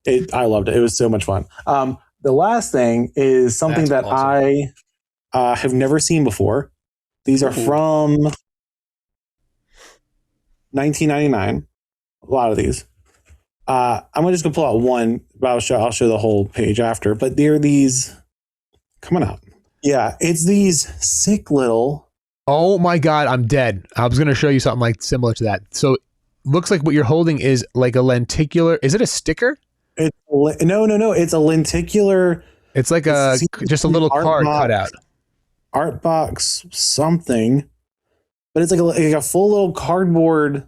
I loved it. It was so much fun. The last thing is something that awesome. I have never seen before. These are from 1999. A lot of these. I'm just gonna pull out one, but I'll show the whole page after. But they're these coming up. Yeah, it's these sick little. Oh my god, I'm dead. I was gonna show you something like similar to that. So looks like what you're holding is like a lenticular. Is it a sticker? No. It's a lenticular. It's like just a little card cut out. Art box something, but it's like a full little cardboard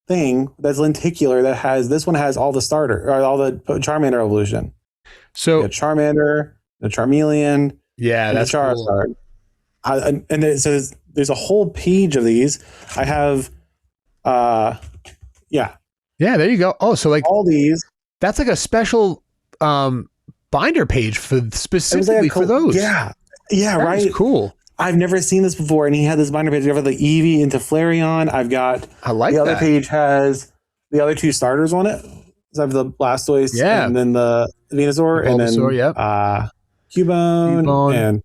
thing that's lenticular that has, this one has all the starter or all the Charmander evolution. So the Charmander, the Charmeleon, that's the Charizard. Cool. And it says there's a whole page of these. I have, yeah, there you go. Oh, so like all these. That's like a special binder page specifically for those. Yeah, that right. Is cool. I've never seen this before, and he had this binder page. I have the Eevee into Flareon. I like the that. other page has the other 2 starters on it. So I have the Blastoise, and then the Venusaur, and then Cubone, and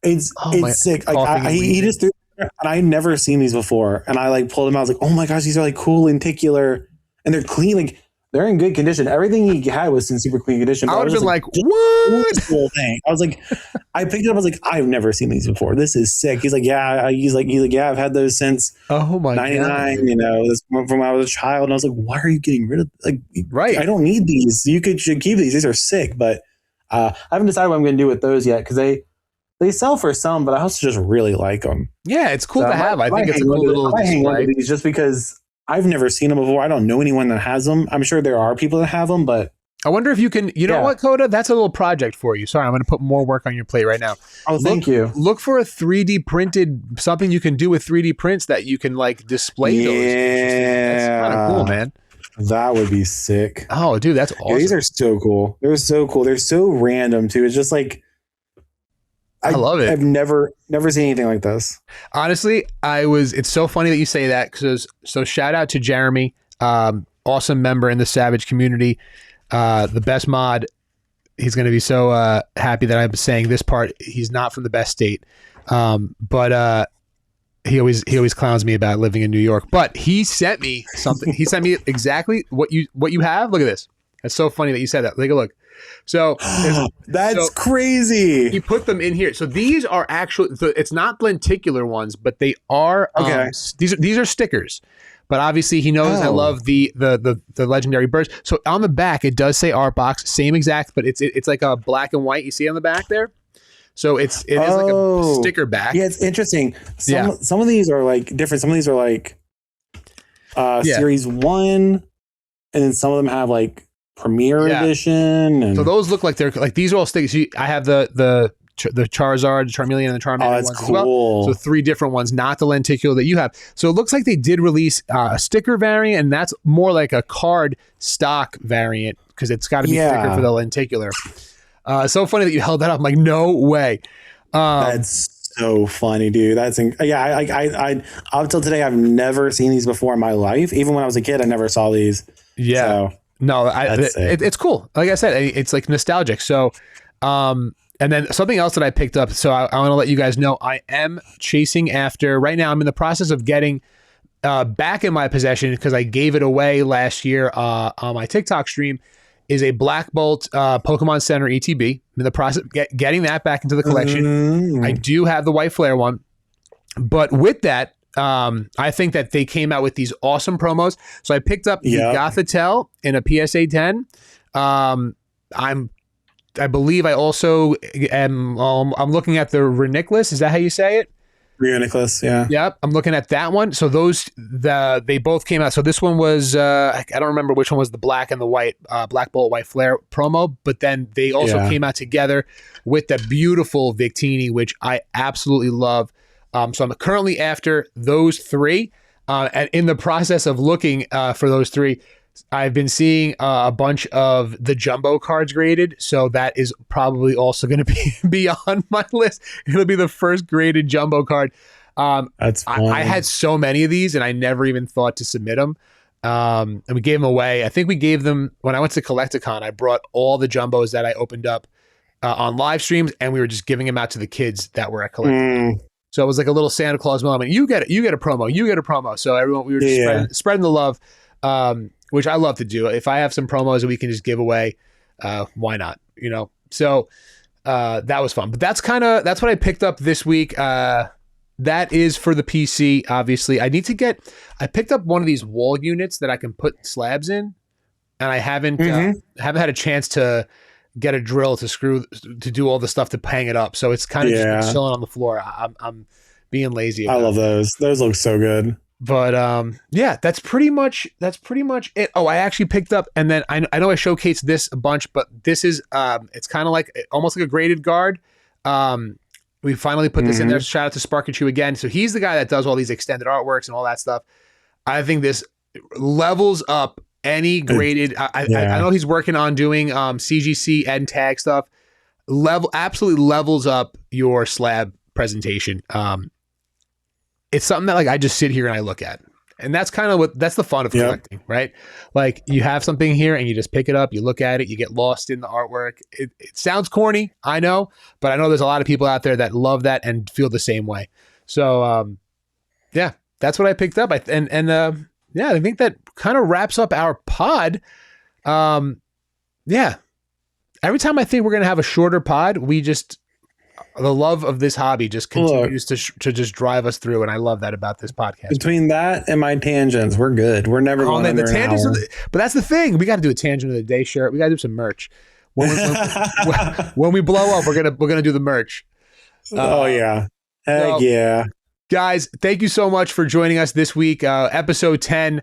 it's sick. Like he just threw, and I never seen these before, and I like pulled them out. I was like, oh my gosh, these are like cool lenticular, and they're clean. Like they're in good condition. Everything he had was in super clean condition. I would have been like, what? Cool thing. I was like, I picked it up. I was like, I've never seen these before. This is sick. He's like, yeah. He's like, yeah. I've had those since 99. God. This from when I was a child. And I was like, why are you getting rid of? Like, right? I don't need these. You should keep these. These are sick. But I haven't decided what I'm going to do with those yet because they sell for some, but I also just really like them. Yeah, it's cool to have. I think it's a cool little display. I hang on to these just because I've never seen them before. I don't know anyone that has them. I'm sure there are people that have them, but I wonder if you can, know what, Kota? That's a little project for you. Sorry, I'm going to put more work on your plate right now. Oh, thank you. Look for a 3D printed, something you can do with 3D prints that you can like display those. That's kind of cool, man. That would be sick. Oh, dude, that's awesome. Yeah, these are so cool. They're so cool. They're so random too. It's just like, I love it. I've never seen anything like this. Honestly, it's so funny that you say that because shout out to Jeremy, awesome member in the Savage community, the best mod. He's going to be so happy that I'm saying this part. He's not from the best state, but he always clowns me about living in New York. But he sent me something. He sent me exactly what you have. Look at this. That's so funny that you said that. Look. So that's crazy. He put them in here. So these are actually, it's not lenticular ones, but they are, Okay. These are stickers. But obviously he knows I love the legendary birds. So on the back, it does say art box, same exact, but it's like a black and white. You see on the back there? So it is like a sticker back. Yeah, it's interesting. Some of these are like different. Some of these are like series 1, and then some of them have like Premier Edition. And so those look like they're like, these are all stickers. I have the Charizard, the Charmeleon, and the Charmander ones as well. So 3 different ones, not the lenticular that you have. So it looks like they did release a sticker variant, and that's more like a card stock variant because it's got to be thicker for the lenticular. So funny that you held that up. I'm like, no way. That's so funny, dude. I up till today, I've never seen these before in my life. Even when I was a kid, I never saw these. Yeah. So, no, it's cool. Like I said, it's like nostalgic. So, and then something else that I picked up. So I want to let you guys know I am chasing after. Right now, I'm in the process of getting back in my possession because I gave it away last year on my TikTok stream. Is a Black Bolt Pokemon Center ETB. I'm in the process of getting that back into the collection. I do have the White Flare one. But with that, I think that they came out with these awesome promos. So I picked up the Gothitelle in a PSA 10. I believe I also am. I'm looking at the Reuniclus. Is that how you say it? Reuniclus, yeah. Yep, I'm looking at that one. So they both came out. So this one was I don't remember which one was the black and the white Black Bolt White Flare promo, but then they also came out together with the beautiful Victini, which I absolutely love. So I'm currently after those 3, and in the process of looking for those 3. I've been seeing a bunch of the jumbo cards graded, so that is probably also going to be on my list. It'll be the first graded jumbo card. That's fun. I had so many of these, and I never even thought to submit them. And we gave them away. I think we gave them when I went to Collecticon. I brought all the jumbos that I opened up on live streams, and we were just giving them out to the kids that were at Collecticon. So it was like a little Santa Claus moment. You get a promo. You get a promo. So everyone, we were just spreading the love. Which I love to do. If I have some promos that we can just give away, why not? So that was fun. But that's what I picked up this week. That is for the PC, obviously. I picked up one of these wall units that I can put slabs in, and I haven't had a chance to get a drill to do all the stuff to hang it up. So it's kind of just chilling on the floor. I'm being lazy. I love those. Those look so good. But that's pretty much it. Oh, I actually picked up, and then I know I showcased this a bunch, but this is it's kind of like almost like a graded guard. We finally put this in there. Shout out to Spark and Chew again. So he's the guy that does all these extended artworks and all that stuff. I think this levels up any graded. I know he's working on doing CGC and tag stuff. Absolutely levels up your slab presentation. It's something that like I just sit here and I look at, and that's kind of that's the fun of collecting, right? Like you have something here and you just pick it up, you look at it, you get lost in the artwork. It sounds corny, I know, but I know there's a lot of people out there that love that and feel the same way. So that's what I picked up. I think that kind of wraps up our pod. Every time I think we're gonna have a shorter pod, the love of this hobby just continues to just drive us through, and I love that about this podcast. Between that and my tangents, we're good. We're never going under an hour. But that's the thing. We got to do a tangent of the day shirt. We got to do some merch. When we blow up, we're gonna do the merch. Heck yeah, guys! Thank you so much for joining us this week. Episode 10,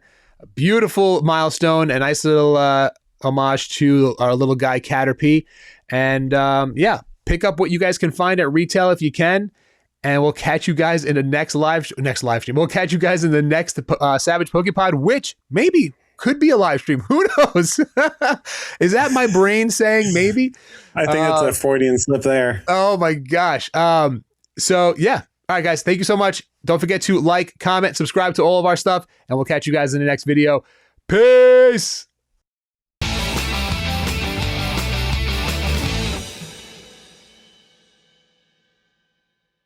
beautiful milestone, a nice little homage to our little guy Caterpie, and pick up what you guys can find at retail if you can, and we'll catch you guys in the next live stream. We'll catch you guys in the next Savage Pokepod, which maybe could be a live stream. Who knows? Is that my brain saying maybe? I think it's a Freudian slip there. Oh my gosh. So yeah. All right, guys. Thank you so much. Don't forget to like, comment, subscribe to all of our stuff, and we'll catch you guys in the next video. Peace.